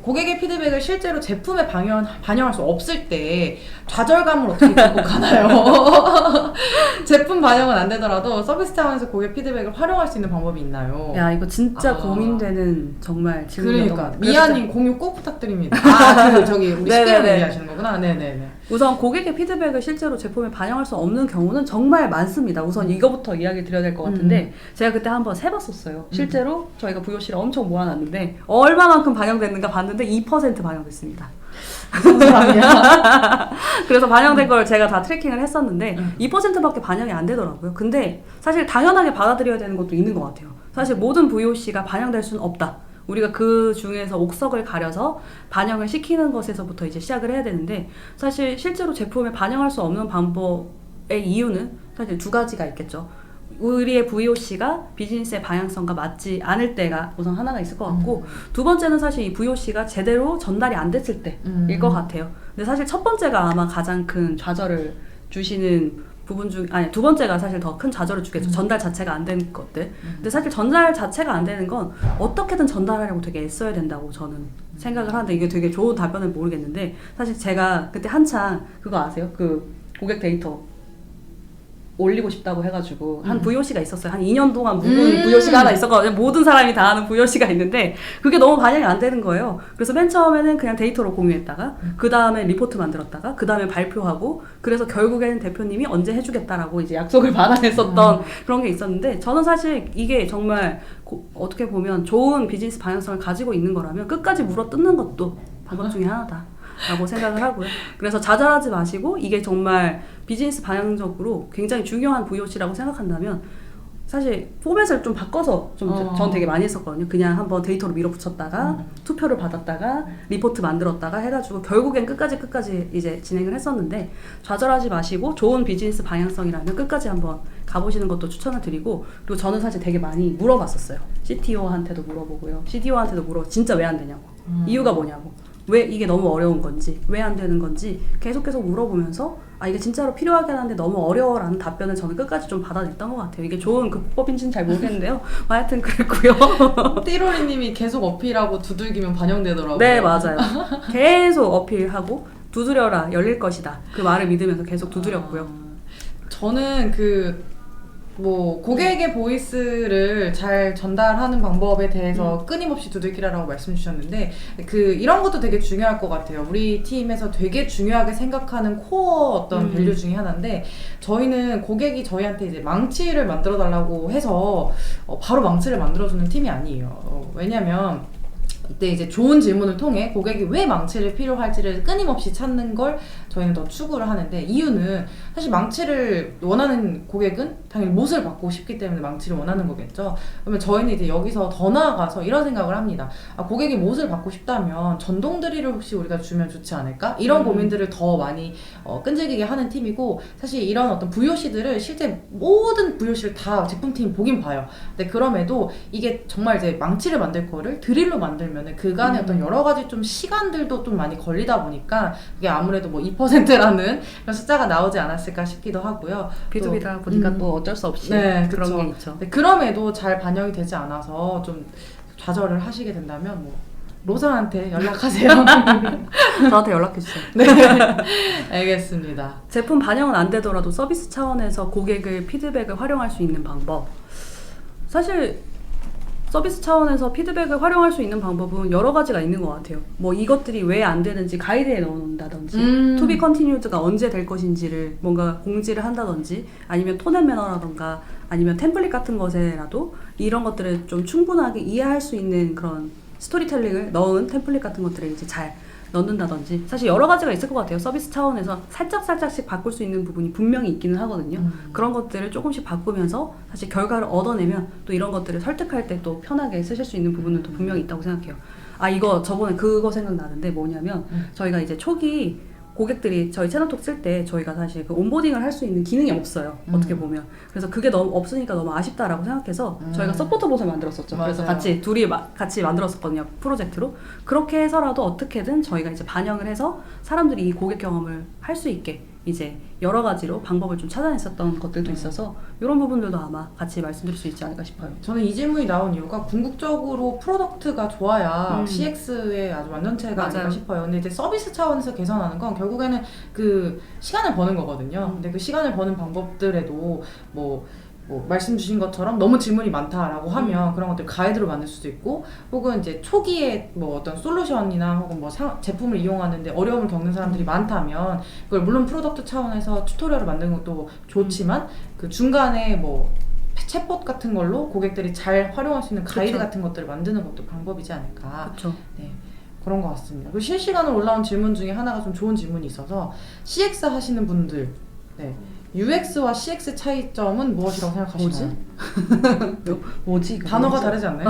고객의 피드백을 실제로 제품에 반영할 수 없을 때 좌절감을 어떻게 극복하나요? 제품 반영은 안 되더라도 서비스 차원에서 고객 피드백을 활용할 수 있는 방법이 있나요? 야, 이거 진짜 고민되는 정말 질문이었던 것 그러니까 같아요. 미아님 공유 꼭 부탁드립니다. 저기 우리 네네네. 10개월 얘기하시는 거구나. 네네네. 우선 고객의 피드백을 실제로 제품에 반영할 수 없는 경우는 정말 많습니다. 우선 이거부터 이야기 드려야 될 것 같은데, 제가 그때 한번 세봤었어요. 실제로 저희가 VOC를 엄청 모아놨는데 얼마만큼 반영됐는가 봤는데 2% 반영됐습니다. 무슨 사람이야? 그래서 반영된 걸 제가 다 트래킹을 했었는데 2%밖에 반영이 안 되더라고요. 근데 사실 당연하게 받아들여야 되는 것도 있는 것 같아요. 사실 모든 VOC가 반영될 수는 없다. 우리가 그 중에서 옥석을 가려서 반영을 시키는 것에서부터 이제 시작을 해야 되는데, 사실 실제로 제품에 반영할 수 없는 방법의 이유는 사실 두 가지가 있겠죠. 우리의 VOC가 비즈니스의 방향성과 맞지 않을 때가 우선 하나가 있을 것 같고, 두 번째는 사실 이 VOC가 제대로 전달이 안 됐을 때일 것 같아요. 근데 사실 첫 번째가 아마 가장 큰 좌절을 주시는 부분 중 아니 두 번째가 사실 더 큰 좌절을 주겠죠. 전달 자체가 안 되는 것들. 근데 사실 전달 자체가 안 되는 건 어떻게든 전달하려고 되게 애써야 된다고 저는 생각을 하는데 이게 되게 좋은 답변을 모르겠는데 사실 제가 그때 한창 그거 아세요? 그 고객 데이터 올리고 싶다고 해가지고 한 VOC가 있었어요. 한 2년 동안 묵은 VOC가 하나 있었거든요. 모든 사람이 다 아는 VOC가 있는데 그게 너무 반영이 안 되는 거예요. 그래서 맨 처음에는 그냥 데이터로 공유했다가 그 다음에 리포트 만들었다가 그 다음에 발표하고 그래서 결국에는 대표님이 언제 해주겠다라고 이제 약속을 받아냈었던 그런 게 있었는데 저는 사실 이게 정말 어떻게 보면 좋은 비즈니스 방향성을 가지고 있는 거라면 끝까지 물어뜯는 것도 방법 중에 하나다. 라고 생각을 하고요. 그래서 좌절하지 마시고 이게 정말 비즈니스 방향적으로 굉장히 중요한 VOC라고 생각한다면 사실 포맷을 좀 바꿔서 전 되게 많이 했었거든요. 그냥 한번 데이터로 밀어붙였다가 투표를 받았다가 리포트 만들었다가 해가지고 결국엔 끝까지 이제 진행을 했었는데 좌절하지 마시고 좋은 비즈니스 방향성이라면 끝까지 한번 가보시는 것도 추천을 드리고 그리고 저는 사실 되게 많이 물어봤었어요. CTO한테도 물어보고요. CDO한테도 진짜 왜 안 되냐고 이유가 뭐냐고 왜 이게 너무 어려운 건지 왜 안 되는 건지 계속 물어보면서 아 이게 진짜로 필요하긴 한데 너무 어려워라는 답변을 저는 끝까지 좀 받아냈던 것 같아요. 이게 좋은 극법인지는 잘 모르겠는데요. 하여튼 그랬고요. 띠로리님이 계속 어필하고 두들기면 반영되더라고요. 네 맞아요. 계속 어필하고 두드려라 열릴 것이다 그 말을 믿으면서 계속 두드렸고요. 저는 고객의 보이스를 잘 전달하는 방법에 대해서 끊임없이 두들기라라고 말씀 주셨는데 이런 것도 되게 중요할 것 같아요. 우리 팀에서 되게 중요하게 생각하는 코어 어떤 밸류 중에 하나인데 저희는 고객이 저희한테 이제 망치를 만들어 달라고 해서 바로 망치를 만들어주는 팀이 아니에요. 왜냐면 이때 이제 좋은 질문을 통해 고객이 왜 망치를 필요할지를 끊임없이 찾는 걸 저희는 더 추구를 하는데 이유는 사실 망치를 원하는 고객은 당연히 못을 받고 싶기 때문에 망치를 원하는 거겠죠. 그러면 저희는 이제 여기서 더 나아가서 이런 생각을 합니다. 아, 고객이 못을 받고 싶다면 전동 드릴을 혹시 우리가 주면 좋지 않을까? 이런 고민들을 더 많이 끈질기게 하는 팀이고 사실 이런 어떤 VOC들을 실제 모든 VOC를 다 제품팀이 보긴 봐요. 근데 그럼에도 이게 정말 이제 망치를 만들 거를 드릴로 만들면 그간의 어떤 여러 가지 좀 시간들도 좀 많이 걸리다 보니까 그게 아무래도 2%라는 그런 숫자가 나오지 않았을까 싶기도 하고요. B2B다 보니까 또 어쩔 수 없이 네, 그런 그쵸. 게 있죠. 네, 그럼에도 잘 반영이 되지 않아서 좀 좌절을 하시게 된다면 로사한테 연락하세요. 저한테 연락해주세요. 네, 알겠습니다. 제품 반영은 안 되더라도 서비스 차원에서 고객의 피드백을 활용할 수 있는 방법. 사실 서비스 차원에서 피드백을 활용할 수 있는 방법은 여러 가지가 있는 것 같아요. 이것들이 왜 안 되는지 가이드에 넣어놓는다든지 To be continued가 언제 될 것인지를 뭔가 공지를 한다든지 아니면 톤 앤 매너라던가 아니면 템플릿 같은 것에라도 이런 것들을 좀 충분하게 이해할 수 있는 그런 스토리텔링을 넣은 템플릿 같은 것들을 이제 잘 넣는다든지 사실 여러 가지가 있을 것 같아요. 서비스 차원에서 살짝씩 바꿀 수 있는 부분이 분명히 있기는 하거든요. 그런 것들을 조금씩 바꾸면서 사실 결과를 얻어내면 또 이런 것들을 설득할 때 또 편하게 쓰실 수 있는 부분들도 분명히 있다고 생각해요. 아 이거 저번에 그거 생각나는데 뭐냐면 저희가 이제 초기 고객들이 저희 채널톡 쓸 때 저희가 사실 그 온보딩을 할 수 있는 기능이 없어요. 어떻게 보면. 그래서 그게 너무 없으니까 너무 아쉽다라고 생각해서 저희가 서포터 봇을 만들었었죠. 맞아요. 그래서 둘이 같이 만들었었거든요. 프로젝트로. 그렇게 해서라도 어떻게든 저희가 이제 반영을 해서 사람들이 이 고객 경험을 할 수 있게 이제 여러 가지로 방법을 좀 찾아냈었던 것들도 있어서 이런 부분들도 아마 같이 말씀드릴 수 있지 않을까 싶어요. 저는 이 질문이 나온 이유가 궁극적으로 프로덕트가 좋아야 CX의 아주 완전체가 아닐까 싶어요. 근데 이제 서비스 차원에서 개선하는 건 결국에는 그 시간을 버는 거거든요. 근데 그 시간을 버는 방법들에도 말씀 주신 것처럼 너무 질문이 많다라고 하면 그런 것들 가이드로 만들 수도 있고 혹은 이제 초기에 어떤 솔루션이나 혹은 제품을 이용하는데 어려움을 겪는 사람들이 많다면 그걸 물론 프로덕트 차원에서 튜토리얼을 만드는 것도 좋지만 그 중간에 챗봇 같은 걸로 고객들이 잘 활용할 수 있는 가이드 그쵸. 같은 것들을 만드는 것도 방법이지 않을까. 그렇죠. 네. 그런 것 같습니다. 그리고 실시간으로 올라온 질문 중에 하나가 좀 좋은 질문이 있어서 CX 하시는 분들 UX와 CX 차이점은 무엇이라고 생각하시나요? 뭐지? 단어가 다르지 않나요?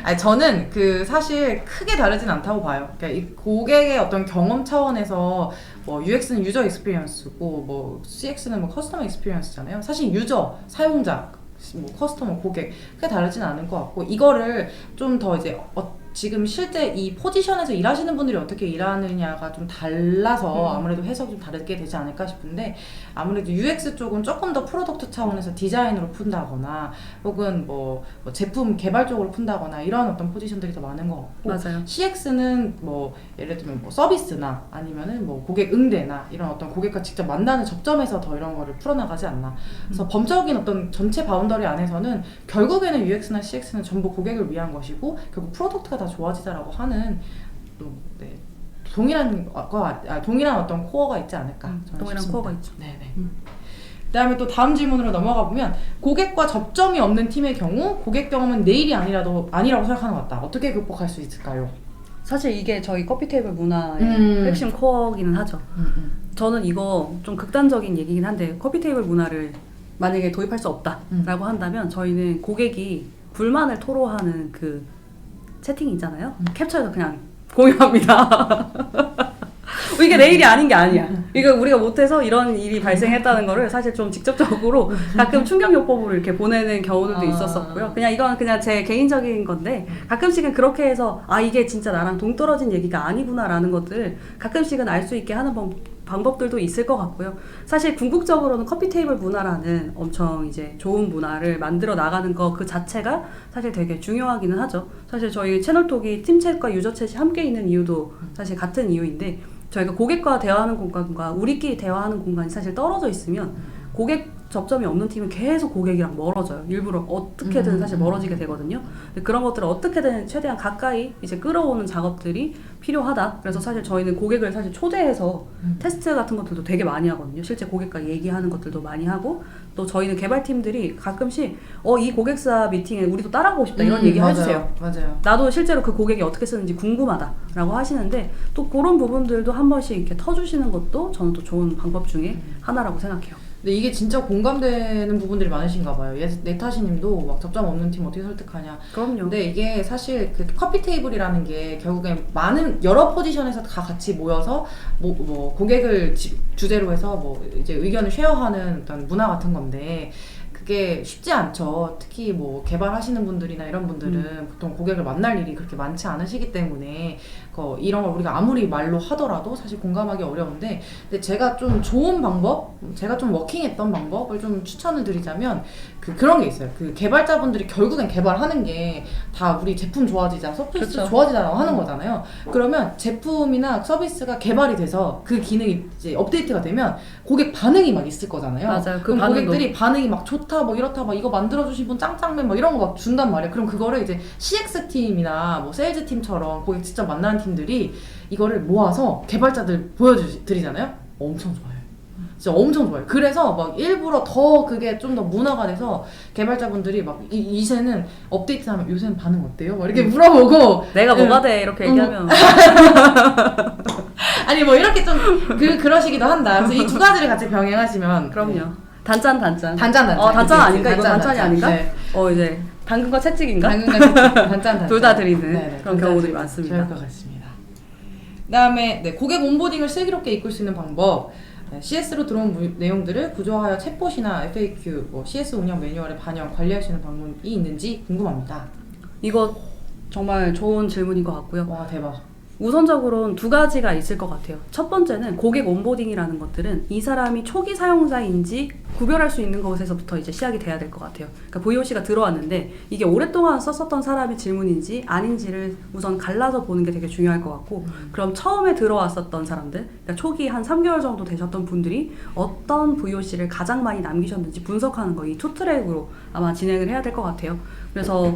아니, 저는 사실 크게 다르진 않다고 봐요. 그러니까 이 고객의 어떤 경험 차원에서 UX는 유저 익스피리언스고 CX는 커스터머 익스피리언스잖아요. 사실 유저, 사용자, 커스터머, 고객 크게 다르진 않은 것 같고 이거를 좀 더 이제 지금 실제 이 포지션에서 일하시는 분들이 어떻게 일하느냐가 좀 달라서 아무래도 해석이 좀 다르게 되지 않을까 싶은데, 아무래도 UX 쪽은 조금 더 프로덕트 차원에서 디자인으로 푼다거나 혹은 뭐 제품 개발 쪽으로 푼다거나 이런 어떤 포지션들이 더 많은 것 같고, 맞아요. CX는 뭐 예를 들면 뭐 서비스나 아니면은 뭐 고객 응대나 이런 어떤 고객과 직접 만나는 접점에서 더 이런 거를 풀어나가지 않나. 그래서 범적인 어떤 전체 바운더리 안에서는 결국에는 UX나 CX는 전부 고객을 위한 것이고 결국 프로덕트가 다 좋아지자라고 하는 또 네, 동일한 어떤 코어가 있지 않을까. 저는 동일한 싶습니다. 코어가 있죠. 네네. 그다음에 또 다음 질문으로 넘어가 보면, 고객과 접점이 없는 팀의 경우 고객 경험은 내일이 아니라고 생각하는 것 같다. 어떻게 극복할 수 있을까요? 사실 이게 저희 커피 테이블 문화의 핵심 코어기는 하죠. 저는 이거 좀 극단적인 얘기긴 한데, 커피 테이블 문화를 만약에 도입할 수 없다라고 한다면 저희는 고객이 불만을 토로하는 그 채팅 있잖아요. 캡처해서 그냥 공유합니다. 이게 내일이 아닌 게 아니야. 이거 우리가 못해서 이런 일이 발생했다는 거를 사실 좀 직접적으로 가끔 충격요법으로 이렇게 보내는 경우들도 있었었고요. 그냥 이건 그냥 제 개인적인 건데, 가끔씩은 그렇게 해서 아 이게 진짜 나랑 동떨어진 얘기가 아니구나라는 것들을 가끔씩은 알 수 있게 하는 방법들도 있을 것 같고요. 사실 궁극적으로는 커피 테이블 문화라는 엄청 이제 좋은 문화를 만들어 나가는 거 그 자체가 사실 되게 중요하기는 하죠. 사실 저희 채널톡이 팀챗과 유저챗이 함께 있는 이유도 사실 같은 이유인데, 저희가 고객과 대화하는 공간과 우리끼리 대화하는 공간이 사실 떨어져 있으면 고객 접점이 없는 팀은 계속 고객이랑 멀어져요. 일부러 어떻게든 사실 멀어지게 되거든요. 근데 그런 것들을 어떻게든 최대한 가까이 이제 끌어오는 작업들이 필요하다. 그래서 사실 저희는 고객을 사실 초대해서 테스트 같은 것들도 되게 많이 하거든요. 실제 고객과 얘기하는 것들도 많이 하고, 또 저희는 개발팀들이 가끔씩 이 고객사 미팅에 우리도 따라가고 싶다 이런 얘기 해주세요. 맞아요. 나도 실제로 그 고객이 어떻게 쓰는지 궁금하다라고 하시는데, 또 그런 부분들도 한 번씩 이렇게 터주시는 것도 저는 또 좋은 방법 중에 하나라고 생각해요. 근데 이게 진짜 공감되는 부분들이 많으신가 봐요. 네타시님도 막 접점 없는 팀 어떻게 설득하냐. 그럼요. 근데 이게 사실 그 커피 테이블이라는 게 결국엔 여러 포지션에서 다 같이 모여서 뭐 고객을 주제로 해서 뭐 이제 의견을 쉐어하는 어떤 문화 같은 건데, 그게 쉽지 않죠. 특히 뭐 개발하시는 분들이나 이런 분들은 보통 고객을 만날 일이 그렇게 많지 않으시기 때문에 이런 걸 우리가 아무리 말로 하더라도 사실 공감하기 어려운데, 근데 제가 좀 좋은 방법, 제가 좀 워킹했던 방법을 좀 추천을 드리자면 그런 게 있어요. 그 개발자분들이 결국엔 개발하는 게 다 우리 제품 좋아지자, 서비스 그렇죠. 좋아지자라고 하는 거잖아요. 그러면 제품이나 서비스가 개발이 돼서 그 기능이 이제 업데이트가 되면 고객 반응이 막 있을 거잖아요. 맞아요. 그 그럼 반응도. 고객들이 반응이 막 좋다, 뭐 이렇다, 막 이거 만들어주신 분 짱짱맨 막 이런 거 막 준단 말이에요. 그럼 그거를 이제 CX 팀이나 뭐 세일즈 팀처럼 고객 직접 만나는 팀들이 이거를 모아서 개발자들 보여드리잖아요. 엄청 좋아요. 진짜 엄청 좋아요. 그래서 막 일부러 더 그게 좀 더 문화가 돼서 개발자분들이 막 이제는 업데이트하면 요새는 반응 어때요? 막 이렇게 물어보고 내가 뭐가 돼 이렇게 얘기하면 아니 뭐 이렇게 좀 그러시기도 한다. 그래서 이 두 가지를 같이 병행하시면 그럼요. 단짠. 단짠. 단짠 아닌가? 이거 단짠이 단짠. 아닌가? 네. 이제 당근과 채찍인가? 단짠. 둘 다 드리는 네네, 그런 경우들이 많습니다. 좋을 것 같습니다. 그다음에 고객 온보딩을 슬기롭게 이끌 수 있는 방법. CS로 들어온 내용들을 구조하여 챗봇이나 FAQ, CS 운영 매뉴얼에 반영, 관리할 수 있는 방법이 있는지 궁금합니다. 이거 정말 좋은 질문인 것 같고요. 와, 대박. 우선적으로는 두 가지가 있을 것 같아요. 첫 번째는 고객 온보딩이라는 것들은 이 사람이 초기 사용자인지 구별할 수 있는 것에서부터 이제 시작이 돼야 될 것 같아요. 그러니까 VOC가 들어왔는데 이게 오랫동안 썼었던 사람의 질문인지 아닌지를 우선 갈라서 보는 게 되게 중요할 것 같고, 그럼 처음에 들어왔었던 사람들, 그러니까 초기 한 3개월 정도 되셨던 분들이 어떤 VOC를 가장 많이 남기셨는지 분석하는 거, 이 투 트랙으로 아마 진행을 해야 될 것 같아요. 그래서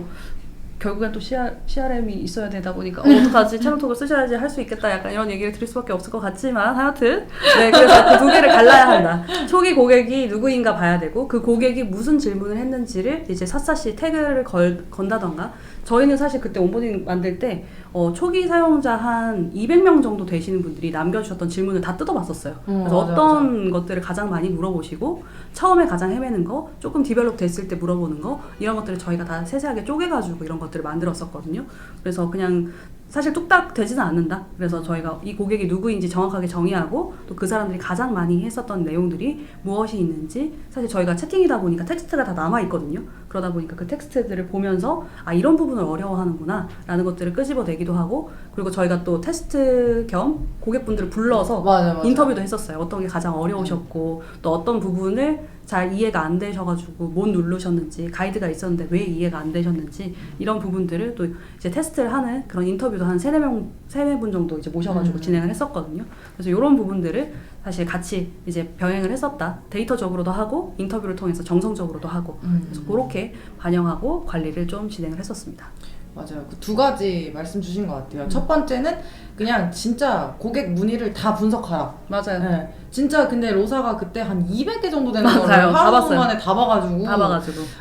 결국엔 또 CRM이 있어야 되다 보니까 어떡하지? 채널톡을 쓰셔야지 할 수 있겠다, 약간 이런 얘기를 드릴 수밖에 없을 것 같지만 하여튼 그래서 그 두 개를 갈라야 한다. 초기 고객이 누구인가 봐야 되고, 그 고객이 무슨 질문을 했는지를 이제 샅샅이 태그를 건다던가. 저희는 사실 그때 온보딩 만들 때 초기 사용자 한 200명 정도 되시는 분들이 남겨주셨던 질문을 다 뜯어봤었어요. 그래서 맞아, 어떤 것들을 가장 많이 물어보시고, 처음에 가장 헤매는 거, 조금 디벨롭 됐을 때 물어보는 거, 이런 것들을 저희가 다 세세하게 쪼개가지고 이런 것들을 만들었었거든요. 그래서 그냥 사실 뚝딱 되지는 않는다. 그래서 저희가 이 고객이 누구인지 정확하게 정의하고 또 그 사람들이 가장 많이 했었던 내용들이 무엇이 있는지 사실 저희가 채팅이다 보니까 텍스트가 다 남아 있거든요. 그러다 보니까 그 텍스트들을 보면서 아 이런 부분을 어려워하는구나 라는 것들을 끄집어내기도 하고 그리고 저희가 또 테스트 겸 고객분들을 불러서 맞아. 인터뷰도 했었어요. 어떤 게 가장 어려우셨고 또 어떤 부분을 잘 이해가 안 되셔가지고 못 누르셨는지 가이드가 있었는데 왜 이해가 안 되셨는지 이런 부분들을 또 이제 테스트를 하는 그런 인터뷰도 한 3-4분 정도 이제 모셔가지고 진행을 했었거든요. 그래서 이런 부분들을 사실 같이 이제 병행을 했었다. 데이터적으로도 하고 인터뷰를 통해서 정성적으로도 하고 그래서 그렇게 반영하고 관리를 좀 진행을 했었습니다. 맞아요. 그 두 가지 말씀 주신 것 같아요. 첫 번째는 그냥 진짜 고객 문의를 다 분석하라. 맞아요. 네. 진짜 근데 로사가 그때 한 200개 정도 되는 맞아요. 거를 다 하루 봤어요. 만에 다 봐가지고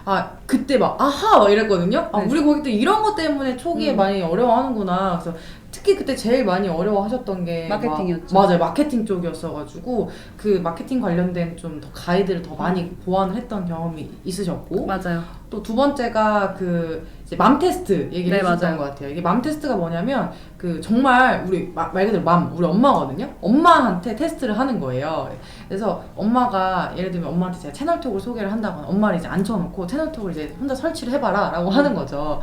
아 그때 막 아하 막 이랬거든요. 아 네. 우리 고객들 이런 것 때문에 초기에 많이 어려워하는구나. 그래서 특히 그때 제일 많이 어려워하셨던 게 마케팅이었죠. 맞아요. 마케팅 쪽이었어가지고 그 마케팅 관련된 좀 더 가이드를 더 많이 보완을 했던 경험이 있으셨고 맞아요. 또 두 번째가 그 이제 맘 테스트 얘기를 네, 해주셨던 맞아요. 것 같아요. 이게 맘 테스트가 뭐냐면 그 정말 우리 말 그대로 우리 엄마거든요. 엄마한테 테스트를 하는 거예요. 그래서 엄마가 예를 들면 엄마한테 제가 채널톡을 소개를 한다거나 엄마를 이제 앉혀놓고 채널톡을 이제 혼자 설치를 해봐라라고 하는 거죠.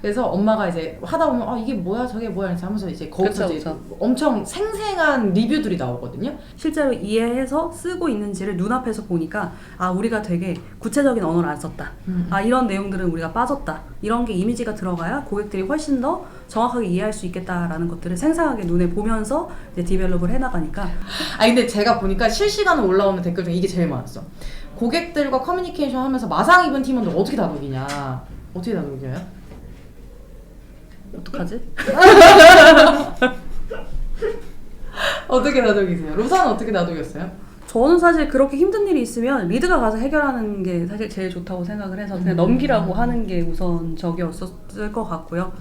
그래서 엄마가 이제 하다 보면 아 이게 뭐야 저게 뭐야 이렇게 하면서 이제 거기서 이제 엄청 생생한 리뷰들이 나오거든요. 실제로 이해해서 쓰고 있는지를 눈앞에서 보니까 아 우리가 되게 구체적인 언어를 안 썼다. 아 이런 내용들은 우리가 빠졌다. 이런 게 이미지가 들어가야 고객들이 훨씬 더 정확하게 이해할 수 있겠다라는 것들을 생생하게 눈에 보면서 이제 디벨롭을 해나가니까 아 근데 제가 보니까 실시간으로 올라오는 댓글 중에 이게 제일 많았어. 고객들과 커뮤니케이션 하면서 마상 입은 팀원들 어떻게 다독이냐. 어떻게 다독여요? 어떡하지? 어떻게 다독이세요? 로사는 어떻게 다독였어요? 저는 사실 그렇게 힘든 일이 있으면 리드가 가서 해결하는 게 사실 제일 좋다고 생각을 해서 그냥 넘기라고 하는 게 우선적이었을 것 같고요.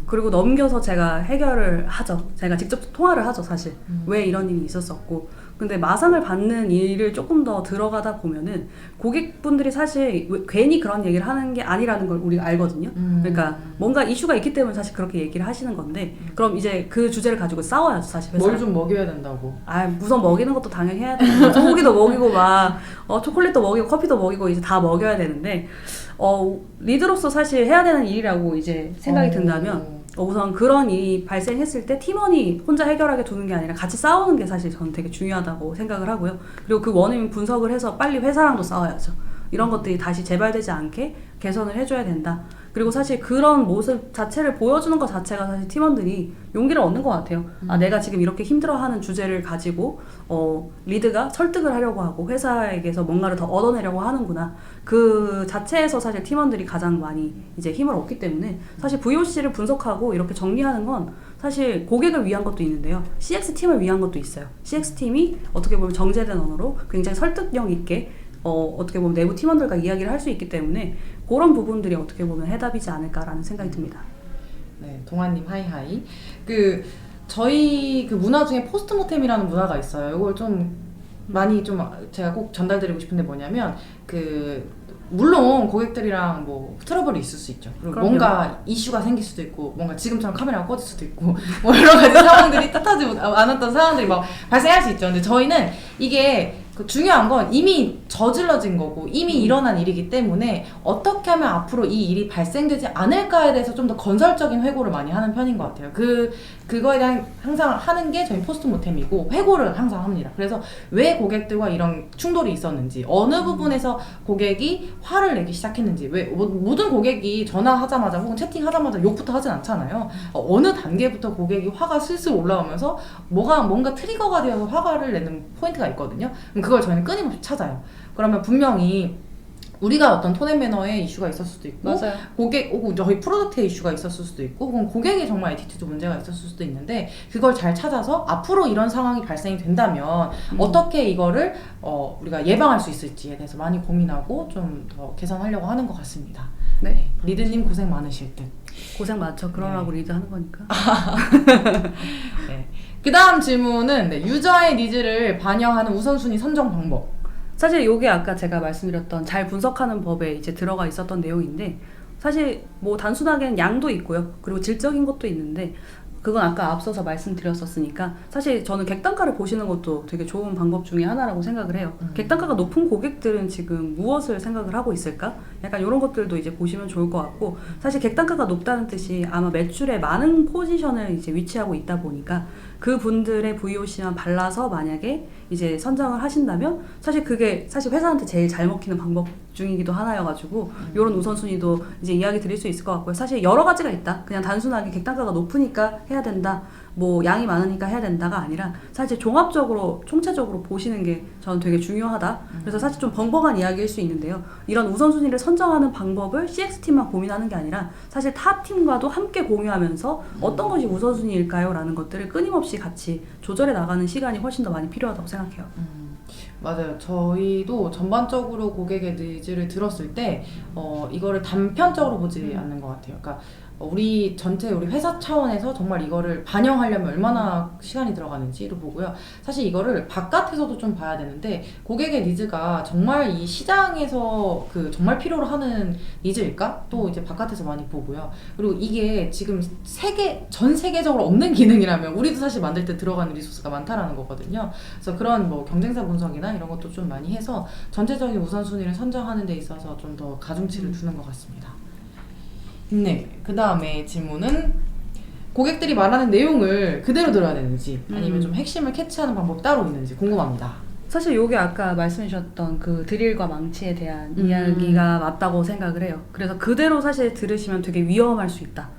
그리고 넘겨서 제가 해결을 하죠. 제가 직접 통화를 하죠, 사실. 왜 이런 일이 있었었고. 근데 마상을 받는 일을 조금 더 들어가다 보면은 고객분들이 사실 괜히 그런 얘기를 하는 게 아니라는 걸 우리가 알거든요. 그러니까 뭔가 이슈가 있기 때문에 사실 그렇게 얘기를 하시는 건데 그럼 이제 그 주제를 가지고 싸워야죠, 사실. 뭘 좀 먹여야 된다고. 아, 우선 먹이는 것도 당연히 해야 되고 소고기도 먹이고 막 초콜릿도 먹이고 커피도 먹이고 이제 다 먹여야 되는데 리드로서 사실 해야 되는 일이라고 이제 생각이 든다면 우선 그런 일이 발생했을 때 팀원이 혼자 해결하게 두는 게 아니라 같이 싸우는 게 사실 저는 되게 중요하다고 생각을 하고요. 그리고 그 원인 분석을 해서 빨리 회사랑도 싸워야죠. 이런 것들이 다시 재발되지 않게 개선을 해줘야 된다. 그리고 사실 그런 모습 자체를 보여주는 것 자체가 사실 팀원들이 용기를 얻는 것 같아요. 아, 내가 지금 이렇게 힘들어하는 주제를 가지고 리드가 설득을 하려고 하고 회사에게서 뭔가를 더 얻어내려고 하는구나. 그 자체에서 사실 팀원들이 가장 많이 이제 힘을 얻기 때문에 사실 VOC를 분석하고 이렇게 정리하는 건 사실 고객을 위한 것도 있는데요. CX팀을 위한 것도 있어요. CX팀이 어떻게 보면 정제된 언어로 굉장히 설득력 있게 어떻게 보면 내부 팀원들과 이야기를 할 수 있기 때문에 그런 부분들이 어떻게 보면 해답이지 않을까라는 생각이 듭니다. 네, 동아님 하이하이. 저희 그 문화 중에 포스트모템이라는 문화가 있어요. 이걸 좀 많이 좀 제가 꼭 전달드리고 싶은데 뭐냐면 물론 고객들이랑 뭐 트러블이 있을 수 있죠. 그리고 그럼요. 뭔가 이슈가 생길 수도 있고 뭔가 지금처럼 카메라가 꺼질 수도 있고 뭐 여러 가지 상황들이 뜻하지 않았던 상황들이 막 발생할 수 있죠. 근데 저희는 이게 중요한 건 이미 저질러진 거고 이미 일어난 일이기 때문에 어떻게 하면 앞으로 이 일이 발생되지 않을까에 대해서 좀 더 건설적인 회고를 많이 하는 편인 것 같아요. 그거에 대한 항상 하는 게 저희 포스트모템이고 회고를 항상 합니다. 그래서 왜 고객들과 이런 충돌이 있었는지 어느 부분에서 고객이 화를 내기 시작했는지 왜 모든 고객이 전화하자마자 혹은 채팅하자마자 욕부터 하진 않잖아요. 어느 단계부터 고객이 화가 슬슬 올라오면서 뭔가 트리거가 되어서 화를 내는 포인트가 있거든요. 그럼 그걸 저희는 끊임없이 찾아요. 그러면 분명히 우리가 어떤 톤앤매너의 이슈가 있을 수도 있고 맞아요. 혹은 저희 프로덕트의 이슈가 있었을 수도 있고 혹은 고객이 정말 에티튜드 문제가 있었을 수도 있는데 그걸 잘 찾아서 앞으로 이런 상황이 발생이 된다면 어떻게 이거를 우리가 예방할 수 있을지에 대해서 많이 고민하고 좀 더 개선하려고 하는 것 같습니다. 네. 리드님 고생 많으실 듯. 고생 많죠. 그러라고 리드 하는 거니까. 네. 그 다음 질문은 유저의 니즈를 반영하는 우선순위 선정 방법. 사실 이게 아까 제가 말씀드렸던 잘 분석하는 법에 이제 들어가 있었던 내용인데 사실 뭐 단순하게는 양도 있고요. 그리고 질적인 것도 있는데 그건 아까 앞서서 말씀드렸었으니까 사실 저는 객단가를 보시는 것도 되게 좋은 방법 중에 하나라고 생각을 해요. 객단가가 높은 고객들은 지금 무엇을 생각을 하고 있을까? 약간 이런 것들도 이제 보시면 좋을 것 같고 사실 객단가가 높다는 뜻이 아마 매출에 많은 포지션을 이제 위치하고 있다 보니까 그 분들의 VOC만 발라서 만약에 이제 선정을 하신다면 사실 그게 사실 회사한테 제일 잘 먹히는 방법 중이기도 하나여가지고 이런 우선순위도 이제 이야기 드릴 수 있을 것 같고요. 사실 여러 가지가 있다. 그냥 단순하게 객단가가 높으니까 해야 된다. 뭐 양이 많으니까 해야 된다가 아니라 사실 종합적으로 총체적으로 보시는 게 저는 되게 중요하다. 그래서 사실 좀 벙벙한 이야기일 수 있는데요. 이런 우선순위를 선정하는 방법을 CX팀만 고민하는 게 아니라 사실 타 팀과도 함께 공유하면서 어떤 것이 우선순위일까요? 라는 것들을 끊임없이 같이 조절해 나가는 시간이 훨씬 더 많이 필요하다고 생각해요. 맞아요. 저희도 전반적으로 고객의 니즈를 들었을 때 이거를 단편적으로 보지 않는 것 같아요. 그러니까 우리 전체 우리 회사 차원에서 정말 이거를 반영하려면 얼마나 시간이 들어가는지를 보고요. 사실 이거를 바깥에서도 좀 봐야 되는데 고객의 니즈가 정말 이 시장에서 그 정말 필요로 하는 니즈일까? 또 이제 바깥에서 많이 보고요. 그리고 이게 지금 전 세계적으로 없는 기능이라면 우리도 사실 만들 때 들어가는 리소스가 많다라는 거거든요. 그래서 그런 뭐 경쟁사 분석이나 이런 것도 좀 많이 해서 전체적인 우선순위를 선정하는 데 있어서 좀 더 가중치를 두는 것 같습니다. 네, 그 다음에 질문은 고객들이 말하는 내용을 그대로 들어야 되는지 아니면 좀 핵심을 캐치하는 방법이 따로 있는지 궁금합니다. 사실 요게 아까 말씀해 주셨던 그 드릴과 망치에 대한 이야기가 맞다고 생각을 해요. 그래서 그대로 사실 들으시면 되게 위험할 수 있다.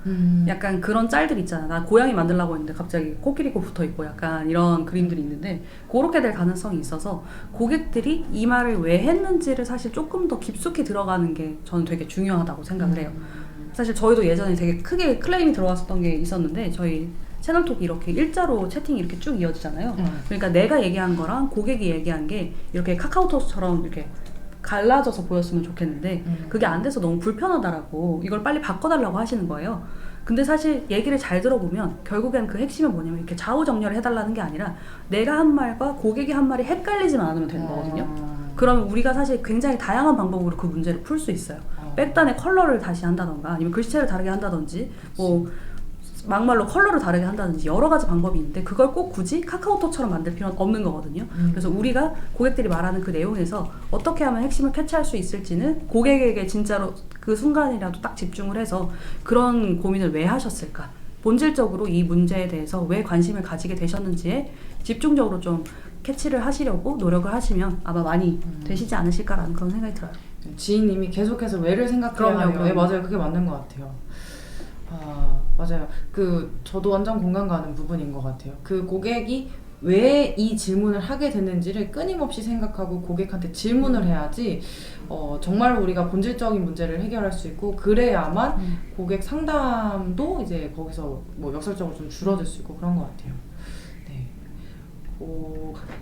약간 그런 짤들 있잖아. 나 고양이 만들려고 했는데 갑자기 코끼리 코 붙어 있고 약간 이런 그림들이 있는데 그렇게 될 가능성이 있어서 고객들이 이 말을 왜 했는지를 사실 조금 더 깊숙이 들어가는 게 저는 되게 중요하다고 생각을 해요. 사실 저희도 예전에 되게 크게 클레임이 들어왔었던 게 있었는데 저희 채널톡이 이렇게 일자로 채팅이 이렇게 쭉 이어지잖아요. 그러니까 내가 얘기한 거랑 고객이 얘기한 게 이렇게 카카오톡처럼 이렇게 갈라져서 보였으면 좋겠는데 그게 안 돼서 너무 불편하다라고 이걸 빨리 바꿔달라고 하시는 거예요. 근데 사실 얘기를 잘 들어보면 결국엔 그 핵심은 뭐냐면 이렇게 좌우정렬을 해달라는 게 아니라 내가 한 말과 고객이 한 말이 헷갈리지만 않으면 되는 거거든요. 그러면 우리가 사실 굉장히 다양한 방법으로 그 문제를 풀 수 있어요. 백단의 컬러를 다시 한다던가 아니면 글씨체를 다르게 한다든지 뭐 막말로 컬러를 다르게 한다든지 여러 가지 방법이 있는데 그걸 꼭 굳이 카카오톡처럼 만들 필요는 없는 거거든요. 그래서 우리가 고객들이 말하는 그 내용에서 어떻게 하면 핵심을 캐치할 수 있을지는 고객에게 진짜로 그 순간이라도 딱 집중을 해서 그런 고민을 왜 하셨을까? 본질적으로 이 문제에 대해서 왜 관심을 가지게 되셨는지에 집중적으로 좀 캐치를 하시려고 노력을 하시면 아마 많이 되시지 않으실까라는 그런 생각이 들어요. 지인님이 계속해서 왜를 생각해야 해요. 네, 맞아요. 그게 맞는 것 같아요. 맞아요. 저도 완전 공감 가는 부분인 것 같아요. 그 고객이 왜 이 질문을 하게 됐는지를 끊임없이 생각하고 고객한테 질문을 해야지 정말 우리가 본질적인 문제를 해결할 수 있고 그래야만 고객 상담도 이제 거기서 뭐 역설적으로 좀 줄어들 수 있고 그런 것 같아요. 네.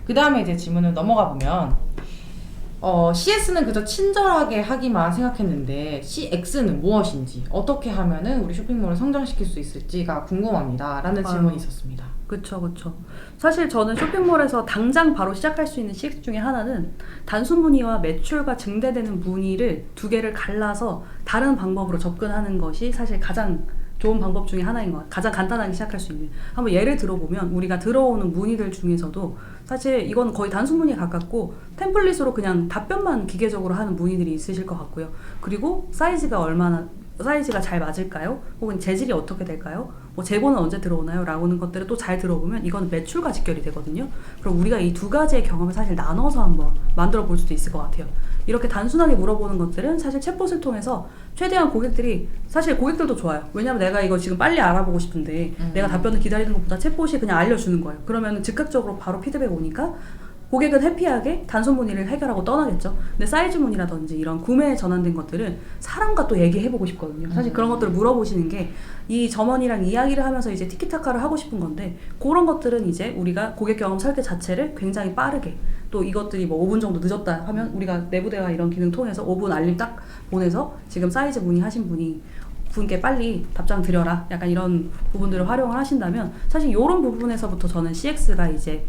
그 다음에 이제 질문을 넘어가 보면 CS는 그저 친절하게 하기만 생각했는데 CX는 무엇인지 어떻게 하면은 우리 쇼핑몰을 성장시킬 수 있을지가 궁금합니다 라는 질문이 있었습니다. 그쵸. 사실 저는 쇼핑몰에서 당장 바로 시작할 수 있는 CX 중에 하나는 단순 문의와 매출과 증대되는 문의를 두 개를 갈라서 다른 방법으로 접근하는 것이 사실 가장 좋은 방법 중에 하나인 것 같아요. 가장 간단하게 시작할 수 있는. 한번 예를 들어보면 우리가 들어오는 문의들 중에서도 사실 이건 거의 단순 문의에 가깝고 템플릿으로 그냥 답변만 기계적으로 하는 문의들이 있으실 것 같고요. 그리고 사이즈가 잘 맞을까요? 혹은 재질이 어떻게 될까요? 뭐 재고는 언제 들어오나요? 라고는 것들을 또 잘 들어보면 이건 매출과 직결이 되거든요. 그럼 우리가 이 두 가지의 경험을 사실 나눠서 한번 만들어 볼 수도 있을 것 같아요. 이렇게 단순하게 물어보는 것들은 사실 챗봇을 통해서 최대한 사실 고객들도 좋아요. 왜냐면 내가 이거 지금 빨리 알아보고 싶은데 내가 답변을 기다리는 것보다 챗봇이 그냥 알려주는 거예요. 그러면 즉각적으로 바로 피드백 오니까 고객은 해피하게 단순 문의를 해결하고 떠나겠죠. 근데 사이즈 문의라든지 이런 구매에 전환된 것들은 사람과 또 얘기해보고 싶거든요. 사실 그런 것들을 물어보시는 게 이 점원이랑 이야기를 하면서 이제 티키타카를 하고 싶은 건데 그런 것들은 이제 우리가 고객 경험 설계 자체를 굉장히 빠르게 또 이것들이 뭐 5분 정도 늦었다 하면 우리가 내부 대화 이런 기능 통해서 5분 알림 딱 보내서 지금 사이즈 문의하신 분께 빨리 답장 드려라. 약간 이런 부분들을 활용을 하신다면 사실 이런 부분에서부터 저는 CX가 이제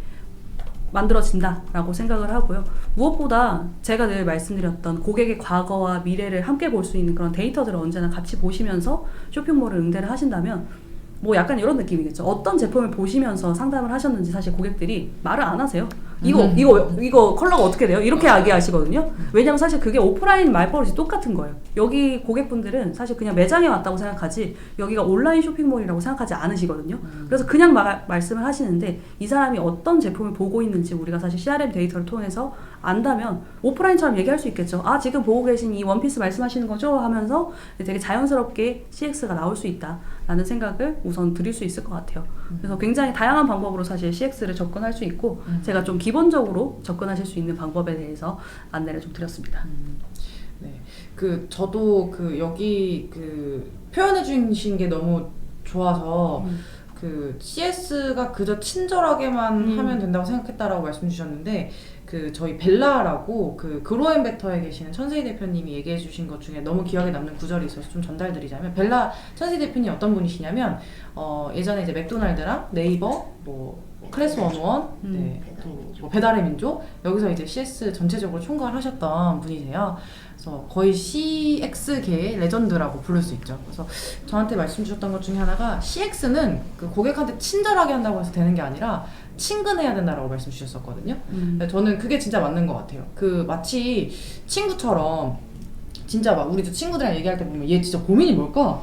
만들어진다라고 생각을 하고요. 무엇보다 제가 늘 말씀드렸던 고객의 과거와 미래를 함께 볼 수 있는 그런 데이터들을 언제나 같이 보시면서 쇼핑몰을 응대를 하신다면 뭐 약간 이런 느낌이겠죠. 어떤 제품을 보시면서 상담을 하셨는지 사실 고객들이 말을 안 하세요. 이거 컬러가 어떻게 돼요? 이렇게 이야기하시거든요. 왜냐면 사실 그게 오프라인 말버릇이 똑같은 거예요. 여기 고객분들은 사실 그냥 매장에 왔다고 생각하지 여기가 온라인 쇼핑몰이라고 생각하지 않으시거든요. 그래서 그냥 말씀을 하시는데 이 사람이 어떤 제품을 보고 있는지 우리가 사실 CRM 데이터를 통해서 안다면 오프라인처럼 얘기할 수 있겠죠. 아, 지금 보고 계신 이 원피스 말씀하시는 거죠? 하면서 되게 자연스럽게 CX가 나올 수 있다라는 생각을 우선 드릴 수 있을 것 같아요. 그래서 굉장히 다양한 방법으로 사실 CX를 접근할 수 있고 제가 좀 기본적으로 접근하실 수 있는 방법에 대해서 안내를 좀 드렸습니다. 네, 저도 여기 표현해 주신 게 너무 좋아서 CS가 그저 친절하게만 하면 된다고 생각했다라고 말씀 주셨는데 저희 벨라라고 그로앤베터에 계시는 천세희 대표님이 얘기해 주신 것 중에 너무 기억에 남는 구절이 있어서 좀 전달드리자면 벨라 천세희 대표님 어떤 분이시냐면 예전에 이제 맥도날드랑 네이버 클래스 101 네, 또 배달의 민족 여기서 이제 CS 전체적으로 총괄 하셨던 분이세요. 그래서 거의 CX계의 레전드라고 부를 수 있죠. 그래서 저한테 말씀 주셨던 것 중에 하나가 CX는 고객한테 친절하게 한다고 해서 되는 게 아니라 친근해야 된다라고 말씀 주셨었거든요. 저는 그게 진짜 맞는 것 같아요. 마치 친구처럼 진짜 막 우리도 친구들이랑 얘기할 때 보면 얘 진짜 고민이 뭘까?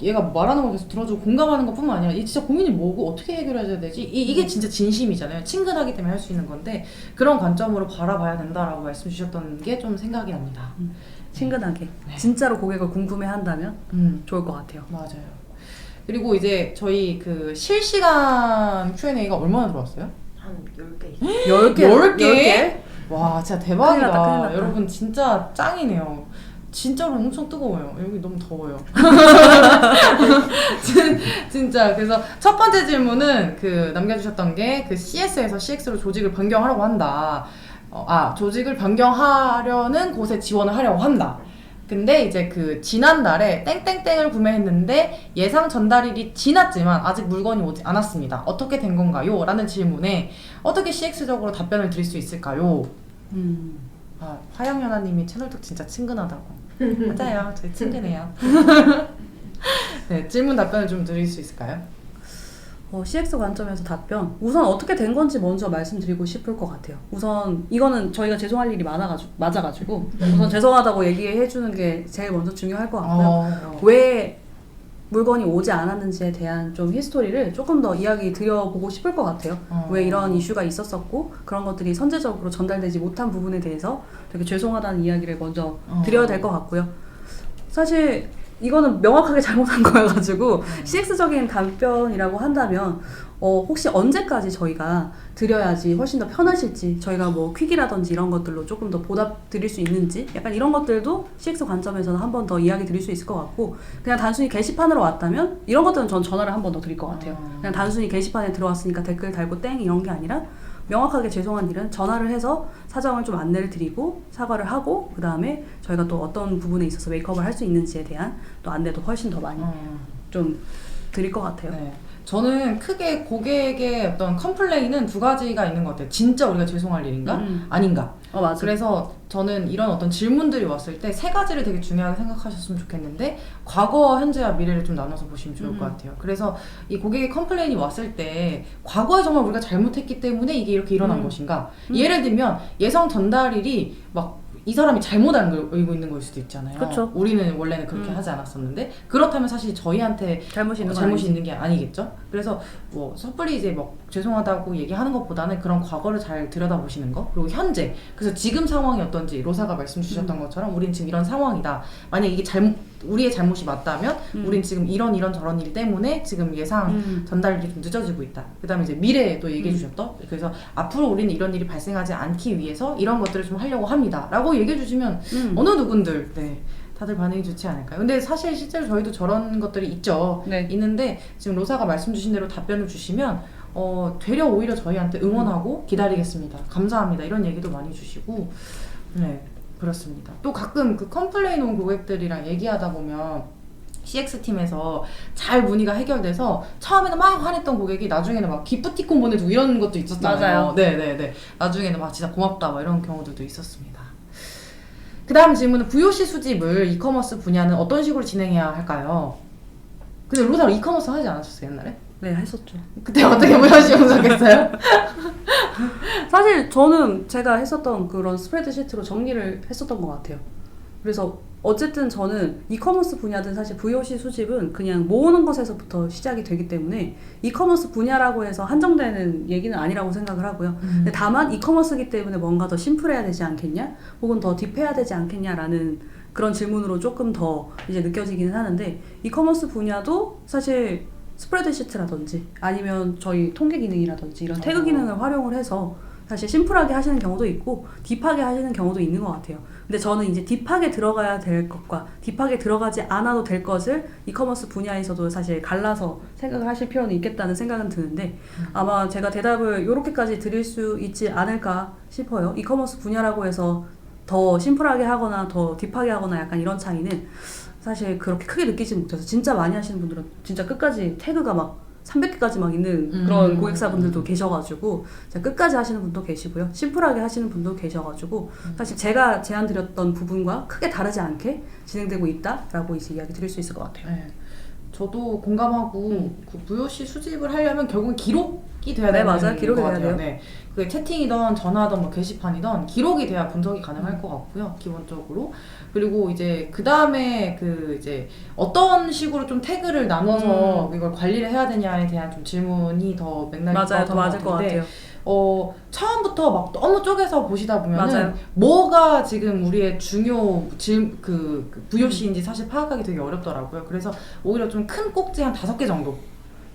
얘가 말하는 거 계속 들어주고 공감하는 것뿐만 아니라 얘 진짜 고민이 뭐고 어떻게 해결해야 되지? 이게 진짜 진심이잖아요. 친근하기 때문에 할 수 있는 건데 그런 관점으로 바라봐야 된다라고 말씀 주셨던 게 좀 생각이 납니다. 친근하게 네. 진짜로 고객을 궁금해한다면 좋을 것 같아요. 맞아요. 그리고 이제 저희 실시간 Q&A가 얼마나 들어왔어요? 한 10개. 10개? 와, 진짜 대박이다. 큰일 났다. 여러분 진짜 짱이네요. 진짜로 엄청 뜨거워요. 여기 너무 더워요. 진짜. 그래서 첫 번째 질문은 남겨주셨던 게 CS에서 CX로 조직을 변경하려고 한다. 조직을 변경하려는 곳에 지원을 하려고 한다. 근데 이제 지난달에 땡땡땡을 구매했는데 예상 전달일이 지났지만 아직 물건이 오지 않았습니다. 어떻게 된 건가요? 라는 질문에 어떻게 CX적으로 답변을 드릴 수 있을까요? 화영연아님이 채널톡 진짜 친근하다고. 맞아요. 저희 친근해요. 네, 질문 답변을 좀 드릴 수 있을까요? CX 관점에서 답변 우선 어떻게 된 건지 먼저 말씀드리고 싶을 것 같아요. 우선 이거는 저희가 죄송할 일이 맞아가지고 우선 죄송하다고 얘기해 주는 게 제일 먼저 중요할 것 같고요. 왜 물건이 오지 않았는지에 대한 좀 히스토리를 조금 더 이야기 드려보고 싶을 것 같아요. 왜 이런 이슈가 있었었고 그런 것들이 선제적으로 전달되지 못한 부분에 대해서 되게 죄송하다는 이야기를 먼저 드려야 될 것 같고요. 사실 이거는 명확하게 잘못한 거여가지고 CX적인 답변이라고 한다면 혹시 언제까지 저희가 드려야지 훨씬 더 편하실지 저희가 뭐 퀵이라든지 이런 것들로 조금 더 보답 드릴 수 있는지 약간 이런 것들도 CX 관점에서는 한 번 더 이야기 드릴 수 있을 것 같고 그냥 단순히 게시판으로 왔다면 이런 것들은 전 전화를 한 번 더 드릴 것 같아요. 그냥 단순히 게시판에 들어왔으니까 댓글 달고 땡 이런 게 아니라 명확하게 죄송한 일은 전화를 해서 사정을 좀 안내를 드리고 사과를 하고 그 다음에 저희가 또 어떤 부분에 있어서 메이크업을 할 수 있는지에 대한 또 안내도 훨씬 더 많이 좀 드릴 것 같아요. 네. 저는 크게 고객의 어떤 컴플레인은 두 가지가 있는 것 같아요. 진짜 우리가 죄송할 일인가? 아닌가? 맞아. 그래서 저는 이런 어떤 질문들이 왔을 때 세 가지를 되게 중요하게 생각하셨으면 좋겠는데 과거, 현재와 미래를 좀 나눠서 보시면 좋을 것 같아요. 그래서 이 고객의 컴플레인이 왔을 때 과거에 정말 우리가 잘못했기 때문에 이게 이렇게 일어난 것인가? 예를 들면 예상 전달일이 이 사람이 잘못 알고 있는 걸 수도 있잖아요. 그쵸. 우리는 원래는 그렇게 하지 않았었는데 그렇다면 사실 저희한테 잘못이 있는 게 아니겠죠. 그래서 섣불리 이제 죄송하다고 얘기하는 것보다는 그런 과거를 잘 들여다보시는 거 그리고 현재 그래서 지금 상황이 어떤지 로사가 말씀 주셨던 것처럼 우린 지금 이런 상황이다. 만약 이게 우리의 잘못이 맞다면 우린 지금 이런 저런 일 때문에 지금 예상 전달이 좀 늦어지고 있다. 그 다음에 이제 미래에도 얘기해 주셨던 그래서 앞으로 우리는 이런 일이 발생하지 않기 위해서 이런 것들을 좀 하려고 합니다. 라고 얘기해 주시면 어느 누군들 다들 반응이 좋지 않을까요? 근데 사실 실제로 저희도 저런 것들이 있죠. 네. 있는데 지금 로사가 말씀 주신 대로 답변을 주시면 되려 오히려 저희한테 응원하고 기다리겠습니다. 감사합니다. 이런 얘기도 많이 주시고 네 그렇습니다. 또 가끔 컴플레인 온 고객들이랑 얘기하다 보면 CX팀에서 잘 문의가 해결돼서 처음에는 막 화냈던 고객이 나중에는 막 기프티콘 보내주고 이런 것도 있었잖아요. 맞아요. 네네네. 나중에는 막 진짜 고맙다 막 이런 경우들도 있었습니다. 그 다음 질문은 VOC 수집을 이커머스 분야는 어떤 식으로 진행해야 할까요? 근데 로사로 이커머스 하지 않았었어요 옛날에? 네, 했었죠. 그때 어떻게 무효시 분석했어요? 사실 저는 제가 했었던 그런 스프레드시트로 정리를 했었던 것 같아요. 그래서 어쨌든 저는 이커머스 분야든 사실 VOC 수집은 그냥 모으는 것에서부터 시작이 되기 때문에 이커머스 분야라고 해서 한정되는 얘기는 아니라고 생각을 하고요. 근데 다만 이커머스이기 때문에 뭔가 더 심플해야 되지 않겠냐? 혹은 더 딥해야 되지 않겠냐라는 그런 질문으로 조금 더 이제 느껴지기는 하는데, 이커머스 분야도 사실 스프레드시트라든지 아니면 저희 통계 기능이라든지 이런 태그 기능을 활용을 해서 사실 심플하게 하시는 경우도 있고 딥하게 하시는 경우도 있는 것 같아요. 근데 저는 이제 딥하게 들어가야 될 것과 딥하게 들어가지 않아도 될 것을 이커머스 분야에서도 사실 갈라서 생각을 하실 필요는 있겠다는 생각은 드는데, 아마 제가 대답을 이렇게까지 드릴 수 있지 않을까 싶어요. 이커머스 분야라고 해서 더 심플하게 하거나 더 딥하게 하거나 약간 이런 차이는 사실 그렇게 크게 느끼지 못해서, 진짜 많이 하시는 분들은 진짜 끝까지 태그가 막 300개까지 막 있는 그런 고객사분들도 계셔가지고 끝까지 하시는 분도 계시고요. 심플하게 하시는 분도 계셔가지고 사실 제가 제안 드렸던 부분과 크게 다르지 않게 진행되고 있다라고 이제 이야기 드릴 수 있을 것 같아요. 네. 저도 공감하고 그 VOC 수집을 하려면 결국은 기록이 돼야 되는 맞아요. 기록이 것 돼야 같아요. 돼요. 네. 그게 채팅이든 전화든 뭐 게시판이든 기록이 돼야 분석이 가능할 것 같고요. 기본적으로. 그리고 이제 그 다음에 그 이제 어떤 식으로 좀 태그를 나눠서 이걸 관리를 해야 되냐에 대한 좀 질문이 더 맥락이 맞아요. 더 맞을 것 같아요. 처음부터 막 너무 쪼개서 보시다 보면은 맞아요. 뭐가 지금 우리의 중요 그 VOC인지 사실 파악하기 되게 어렵더라고요. 그래서 오히려 좀 큰 꼭지 한 5개 정도.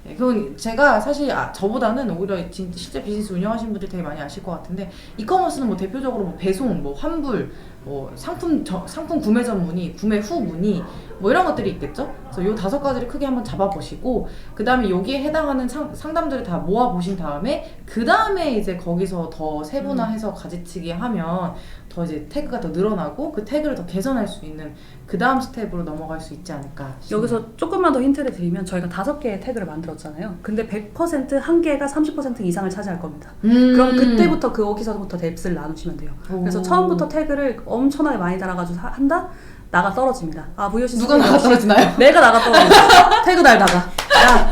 네, 그건 제가 사실 저보다는 오히려 실제 비즈니스 운영하시는 분들이 되게 많이 아실 것 같은데, 이커머스는 뭐 대표적으로 뭐 배송, 뭐 환불, 뭐 상품 구매 전 문의, 구매 후 문의 뭐 이런 것들이 있겠죠. 그래서 요 5가지를 크게 한번 잡아보시고 그 다음에 여기에 해당하는 상담들을 다 모아보신 다음에 그 다음에 이제 거기서 더 세분화해서 가지치기 하면 더 이제 태그가 더 늘어나고 그 태그를 더 개선할 수 있는 그 다음 스텝으로 넘어갈 수 있지 않을까 싶습니다. 여기서 조금만 더 힌트를 드리면, 저희가 5개의 태그를 만들었잖아요. 근데 100% 한 개가 30% 이상을 차지할 겁니다. 그럼 그때부터 거기서부터 뎁스를 나누시면 돼요. 그래서 처음부터 태그를 엄청나게 많이 달아가지고 한다? 나가 떨어집니다. VOC 누가 나가 떨어지나요? 내가 나가 떨어집니다. 태그 달다가. 야.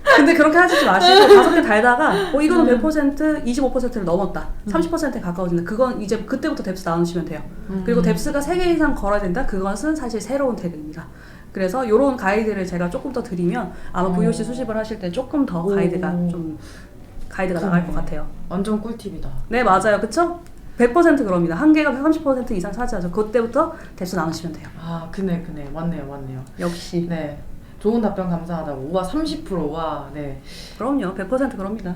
근데 그렇게 하시지 마시고 5개 달다가 이거는 100% 25%를 넘었다. 30%에 가까워진다. 그건 이제 그때부터 뎁스 나누시면 돼요. 그리고 뎁스가 3개 이상 걸어야 된다. 그것은 사실 새로운 태그입니다. 그래서 이런 가이드를 제가 조금 더 드리면 아마 VOC 수집을 하실 때 조금 더 가이드가 나갈 것 같아요. 완전 꿀팁이다. 네, 맞아요. 그쵸? 100% 그럽니다. 한 개가 30% 이상 차지하죠. 그때부터 뎁스 나누시면 돼요. 그네. 맞네요. 역시. 네. 좋은 답변 감사하다고. 우와 30%와 네. 그럼요. 100% 그럽니다.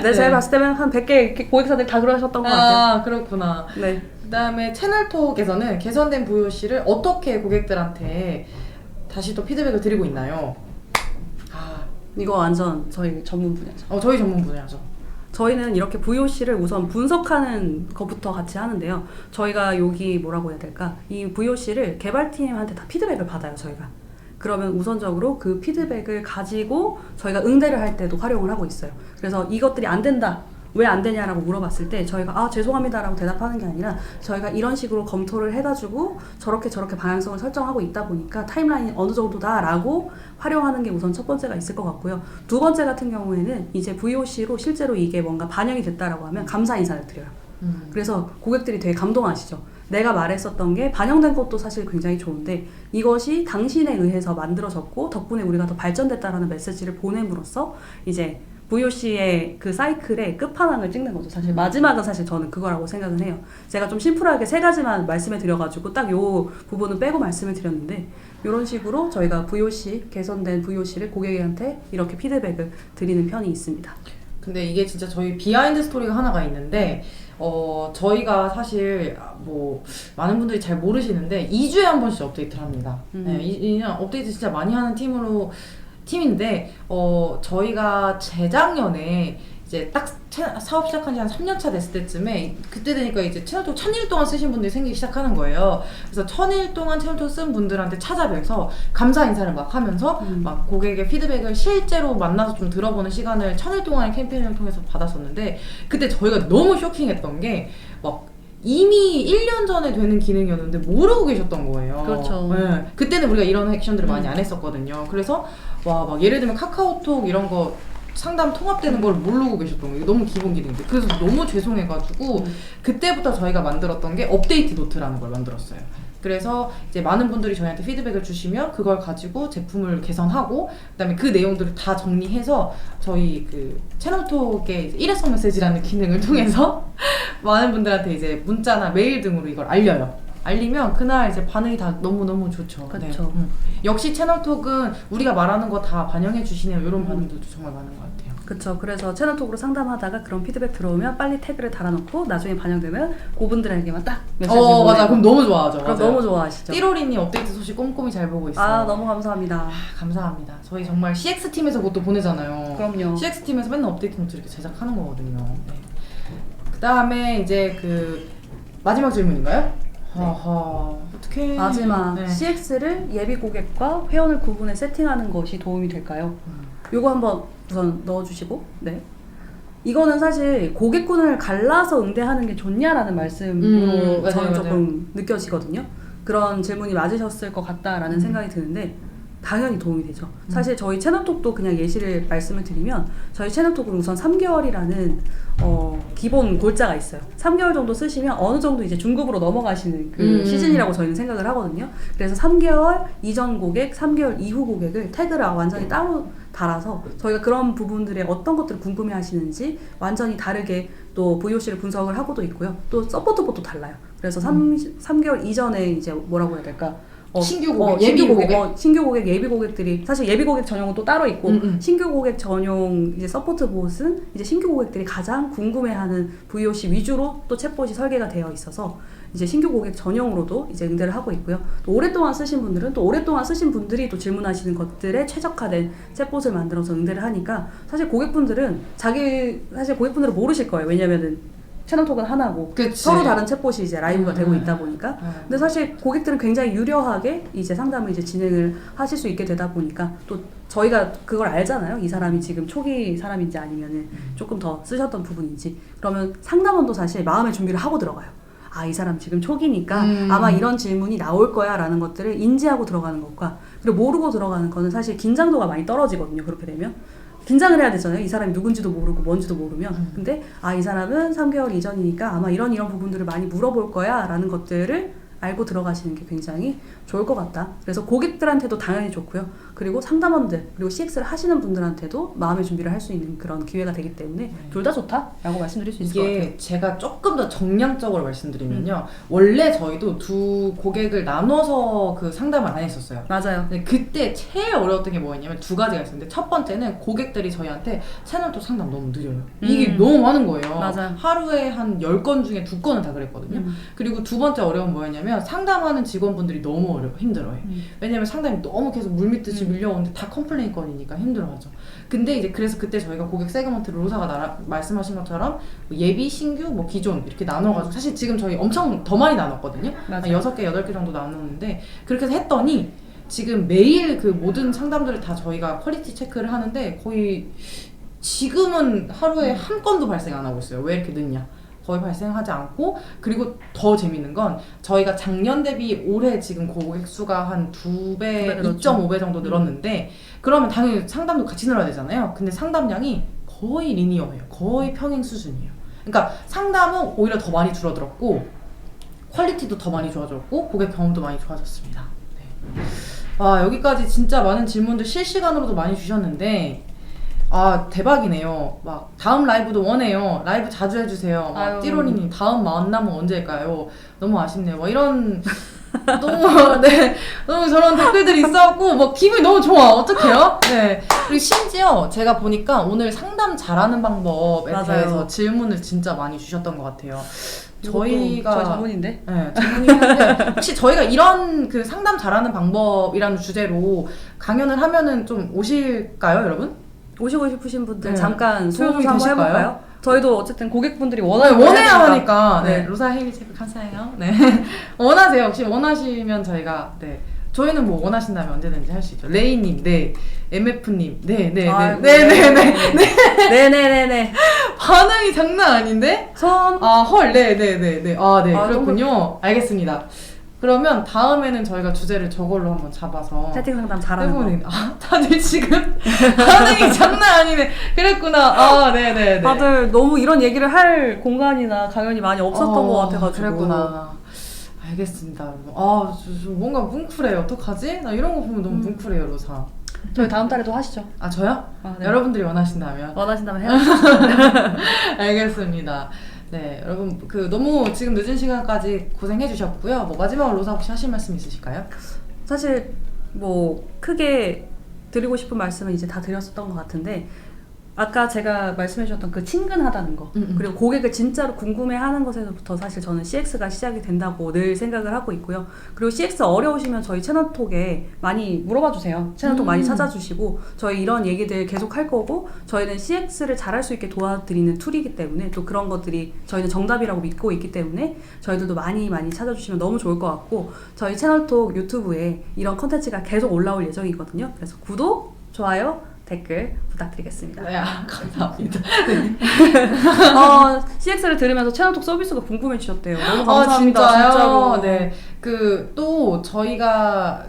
네, 제가 봤을 때는 한 100개 고객사들이 다 그러셨던 것 같아요. 그렇구나. 네. 그 다음에 채널톡에서는 개선된 VOC를 어떻게 고객들한테 다시 또 피드백을 드리고 있나요? 이거 완전 저희 전문 분야죠. 저희 전문 분야죠. 저희는 이렇게 VOC를 우선 분석하는 것부터 같이 하는데요. 저희가 여기 뭐라고 해야 될까? 이 VOC를 개발팀한테 다 피드백을 받아요, 저희가. 그러면 우선적으로 그 피드백을 가지고 저희가 응대를 할 때도 활용을 하고 있어요. 그래서 이것들이 안 된다. 왜 안 되냐라고 물어봤을 때 저희가 죄송합니다라고 대답하는 게 아니라, 저희가 이런 식으로 검토를 해가지고 저렇게 방향성을 설정하고 있다 보니까 타임라인이 어느 정도다라고 활용하는 게 우선 첫 번째가 있을 것 같고요. 두 번째 같은 경우에는 이제 VOC로 실제로 이게 뭔가 반영이 됐다라고 하면 감사 인사를 드려요. 그래서 고객들이 되게 감동하시죠. 내가 말했었던 게 반영된 것도 사실 굉장히 좋은데 이것이 당신에 의해서 만들어졌고 덕분에 우리가 더 발전됐다라는 메시지를 보냄으로써 이제 VOC의 그 사이클의 끝판왕을 찍는 거죠. 사실 마지막은 사실 저는 그거라고 생각을 해요. 제가 좀 심플하게 3가지만 말씀을 드려가지고 딱 요 부분은 빼고 말씀을 드렸는데, 이런 식으로 저희가 개선된 VOC를 고객한테 이렇게 피드백을 드리는 편이 있습니다. 근데 이게 진짜 저희 비하인드 스토리가 하나가 있는데, 저희가 사실 뭐 많은 분들이 잘 모르시는데 2주에 한 번씩 업데이트를 합니다. 네, 업데이트 진짜 많이 하는 팀인데 저희가 재작년에 이제 딱 사업 시작한 지 한 3년차 됐을 때쯤에, 그때 되니까 이제 채널톡 1000일 동안 쓰신 분들이 생기기 시작하는 거예요. 그래서 1000일 동안 채널톡 쓴 분들한테 찾아뵈서 감사 인사를 막 하면서 막 고객의 피드백을 실제로 만나서 좀 들어보는 시간을 1000일 동안의 캠페인을 통해서 받았었는데, 그때 저희가 너무 쇼킹했던 게 막 이미 1년 전에 되는 기능이었는데 모르고 계셨던 거예요. 그렇죠. 네. 그때는 우리가 이런 액션들을 많이 안 했었거든요. 그래서 와, 막 예를 들면 카카오톡 이런 거 상담 통합되는 걸 모르고 계셨던 거예요. 너무 기본 기능인데. 그래서 너무 죄송해가지고 그때부터 저희가 만들었던 게 업데이트 노트라는 걸 만들었어요. 그래서 이제 많은 분들이 저희한테 피드백을 주시면 그걸 가지고 제품을 개선하고 그다음에 그 내용들을 다 정리해서 저희 그 채널톡의 일회성 메시지라는 기능을 통해서 많은 분들한테 이제 문자나 메일 등으로 이걸 알려요. 알리면 그날 이제 반응이 다 너무너무 좋죠. 그렇죠. 네. 역시 채널톡은 우리가 말하는 거 다 반영해 주시네요. 이런 반응도 정말 많은 것 같아요. 그렇죠. 그래서 채널톡으로 상담하다가 그런 피드백 들어오면 빨리 태그를 달아놓고 나중에 반영되면 그분들에게만 딱 메시지 보내고. 맞아. 그럼 너무 좋아하죠. 그럼 맞아요. 너무 좋아하시죠. 띠로리님 업데이트 소식 꼼꼼히 잘 보고 있어요. 아, 너무 감사합니다. 감사합니다. 저희 정말 CX팀에서 그것도 보내잖아요. 그럼요. CX팀에서 맨날 업데이트 노트 이렇게 제작하는 거거든요. 네. 그 다음에 이제 그 마지막 질문인가요? 하하, 어떡해. 마지막 네. CX를 예비 고객과 회원을 구분해 세팅하는 것이 도움이 될까요? 요거 한번 우선 넣어주시고. 네. 이거는 사실 고객군을 갈라서 응대하는 게 좋냐라는 말씀으로 맞아요, 저는 맞아요. 조금 느껴지거든요. 그런 질문이 맞으셨을 것 같다라는 생각이 드는데 당연히 도움이 되죠. 사실 저희 채널톡도 그냥 예시를 말씀을 드리면 저희 채널톡은 우선 3개월이라는 기본 골자가 있어요. 3개월 정도 쓰시면 어느 정도 이제 중급으로 넘어가시는 그 시즌이라고 저희는 생각을 하거든요. 그래서 3개월 이전 고객, 3개월 이후 고객을 태그를 완전히 따로 달아서 저희가 그런 부분들에 어떤 것들을 궁금해 하시는지 완전히 다르게 또 VOC를 분석을 하고도 있고요. 또 서포트봇도 달라요. 그래서 3개월 이전에 이제 뭐라고 해야 될까? 신규 고객, 예비 고객. 신규 고객, 예비 고객들이 사실 예비 고객 전용은 또 따로 있고 신규 고객 전용 이제 서포트 봇은 이제 신규 고객들이 가장 궁금해하는 VOC 위주로 또 챗봇이 설계가 되어 있어서 이제 신규 고객 전용으로도 이제 응대를 하고 있고요. 또 오랫동안 쓰신 분들은 또 오랫동안 쓰신 분들이 또 질문하시는 것들에 최적화된 챗봇을 만들어서 응대를 하니까 사실 고객분들은 사실 고객분들은 모르실 거예요. 왜냐면은 채널톡은 하나고 그치. 서로 다른 챗봇이 이제 라이브가 되고 있다 보니까 근데 사실 고객들은 굉장히 유려하게 이제 상담을 이제 진행을 하실 수 있게 되다 보니까 또 저희가 그걸 알잖아요. 이 사람이 지금 초기 사람인지 아니면은 조금 더 쓰셨던 부분인지. 그러면 상담원도 사실 마음의 준비를 하고 들어가요. 아, 이 사람 지금 초기니까 아마 이런 질문이 나올 거야 라는 것들을 인지하고 들어가는 것과 그리고 모르고 들어가는 거는 사실 긴장도가 많이 떨어지거든요. 그렇게 되면 긴장을 해야 되잖아요. 이 사람이 누군지도 모르고 뭔지도 모르면. 근데 이 사람은 3개월 이전이니까 아마 이런 부분들을 많이 물어볼 거야 라는 것들을 알고 들어가시는 게 굉장히 좋을 것 같다. 그래서 고객들한테도 당연히 좋고요. 그리고 상담원들 그리고 CX를 하시는 분들한테도 마음의 준비를 할 수 있는 그런 기회가 되기 때문에 둘 다 좋다라고 말씀드릴 수 있을 것 같아요. 이게 제가 조금 더 정량적으로 말씀드리면요. 원래 저희도 두 고객을 나눠서 그 상담을 안 했었어요. 맞아요. 근데 그때 제일 어려웠던 게 뭐였냐면 두 가지가 있었는데 첫 번째는 고객들이 저희한테 채널톡 상담 너무 느려요. 이게 너무 많은 거예요. 맞아요. 하루에 한 10건 중에 2건은 다 그랬거든요. 그리고 두 번째 어려운 뭐였냐면 상담하는 직원분들이 너무 힘들어요. 왜냐면 상담이 너무 계속 물밀듯이 밀려오는데 다 컴플레인 건이니까 힘들어하죠. 근데 이제 그래서 그때 저희가 고객 세그먼트를 로사가 말씀하신 것처럼 예비, 신규, 뭐 기존 이렇게 나눠가지고 사실 지금 저희 엄청 더 많이 나눴거든요. 한 6개, 8개 정도 나눴는데 그렇게 해서 했더니 지금 매일 그 모든 상담들을 다 저희가 퀄리티 체크를 하는데 거의 지금은 하루에 한 건도 발생 안 하고 있어요. 왜 이렇게 늦냐? 거의 발생하지 않고 그리고 더 재밌는 건 저희가 작년 대비 올해 지금 고객 수가 한 2배, 2.5배 정도 늘었는데 그러면 당연히 상담도 같이 늘어야 되잖아요. 근데 상담량이 거의 리니어해요. 거의 평행 수준이에요. 그러니까 상담은 오히려 더 많이 줄어들었고 퀄리티도 더 많이 좋아졌고 고객 경험도 많이 좋아졌습니다. 네. 여기까지 진짜 많은 질문들 실시간으로도 많이 주셨는데 대박이네요. 막 다음 라이브도 원해요. 라이브 자주 해주세요. 막 띠로리님 다음 만남은 언제일까요? 너무 아쉽네요. 뭐 이런 너무 저런 댓글들이 있었고 뭐 기분이 너무 좋아. 어떡해요? 네. 그리고 심지어 제가 보니까 오늘 상담 잘하는 방법에 대해서 질문을 진짜 많이 주셨던 것 같아요. 저희가 저희 전문인데? 네, 전문인데 혹시 저희가 이런 그 상담 잘하는 방법이라는 주제로 강연을 하면은 좀 오실까요, 여러분? 오시고 싶으신 분들 잠깐 소개 한번 되실까요? 해볼까요? 저희도 어쨌든 고객분들이 원해야 하니까. 네. 로사 헤이리 체크 감사해요. 네. 원하세요. 혹시 원하시면 저희가 저희는 뭐 원하신다면 언제든지 할 수 있죠. 레이님, 네. MF님, 네네네. 아이고, 네네네. 네네네네. 반응이 장난 아닌데? 손. 아, 헐, 네네네네. 아, 네. 아, 그렇군요. 알겠습니다. 그러면 다음에는 저희가 주제를 저걸로 한번 잡아서 채팅 상담 잘하는 거. 해보는. 아, 다들 지금 반응이 장난 아니네. 그랬구나. 아, 네네네. 다들 너무 이런 얘기를 할 공간이나 강연이 많이 없었던 것 같아가지고. 그랬구나. 알겠습니다. 아, 저 뭔가 뭉클해요. 어떡하지? 나 이런 거 보면 너무 뭉클해요, 로사. 저희 다음 달에도 하시죠. 아, 저요? 아, 네. 여러분들이 원하신다면. 원하신다면 해요. 알겠습니다. 네, 여러분 너무 지금 늦은 시간까지 고생해 주셨고요. 뭐 마지막으로 로사 혹시 하실 말씀 있으실까요? 사실 뭐 크게 드리고 싶은 말씀은 이제 다 드렸었던 것 같은데 아까 제가 말씀해 주셨던 그 친근하다는 거 그리고 고객을 진짜로 궁금해하는 것에서부터 사실 저는 CX가 시작이 된다고 늘 생각을 하고 있고요. 그리고 CX 어려우시면 저희 채널톡에 많이 물어봐 주세요. 채널톡 많이 찾아주시고 저희 이런 얘기들 계속 할 거고 저희는 CX를 잘할 수 있게 도와드리는 툴이기 때문에 또 그런 것들이 저희는 정답이라고 믿고 있기 때문에 저희들도 많이 찾아주시면 너무 좋을 것 같고 저희 채널톡 유튜브에 이런 컨텐츠가 계속 올라올 예정이거든요. 그래서 구독, 좋아요, 댓글 부탁드리겠습니다. 네, 감사합니다. CX를 들으면서 채널톡 서비스가 궁금해지셨대요. 너무 감사합니다. 진짜요? 진짜로. 네. 또 저희가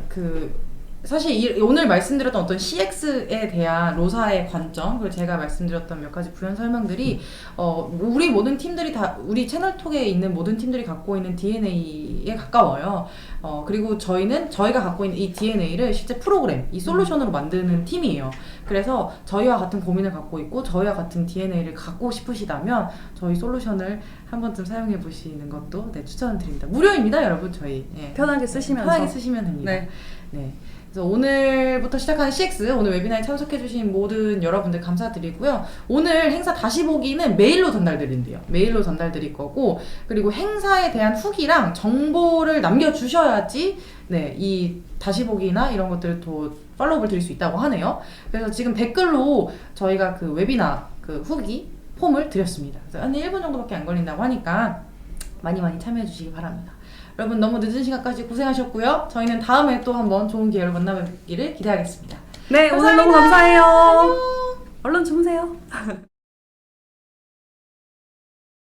사실 오늘 말씀드렸던 어떤 CX에 대한 로사의 관점, 그리고 제가 말씀드렸던 몇 가지 부연 설명들이, 우리 모든 팀들이 우리 채널톡에 있는 모든 팀들이 갖고 있는 DNA에 가까워요. 그리고 저희가 갖고 있는 이 DNA를 실제 프로그램, 이 솔루션으로 만드는 팀이에요. 그래서 저희와 같은 고민을 갖고 있고, 저희와 같은 DNA를 갖고 싶으시다면, 저희 솔루션을 한 번쯤 사용해 보시는 것도 추천드립니다. 무료입니다, 여러분, 저희. 예. 편하게 쓰시면서. 편하게 쓰시면 됩니다. 네. 네. 그래서 오늘부터 시작하는 CX, 오늘 웨비나에 참석해주신 모든 여러분들 감사드리고요. 오늘 행사 다시 보기는 메일로 전달드린대요. 메일로 전달드릴 거고, 그리고 행사에 대한 후기랑 정보를 남겨주셔야지, 이 다시 보기나 이런 것들을 더 팔로우를 드릴 수 있다고 하네요. 그래서 지금 댓글로 저희가 그 웨비나 후기 폼을 드렸습니다. 그래서 한 1분 정도밖에 안 걸린다고 하니까 많이 참여해주시기 바랍니다. 여러분 너무 늦은 시간까지 고생하셨고요. 저희는 다음에 또 한번 좋은 기회로 만나뵙기를 기대하겠습니다. 네, 감사합니다. 오늘 너무 감사해요. 얼른 주무세요.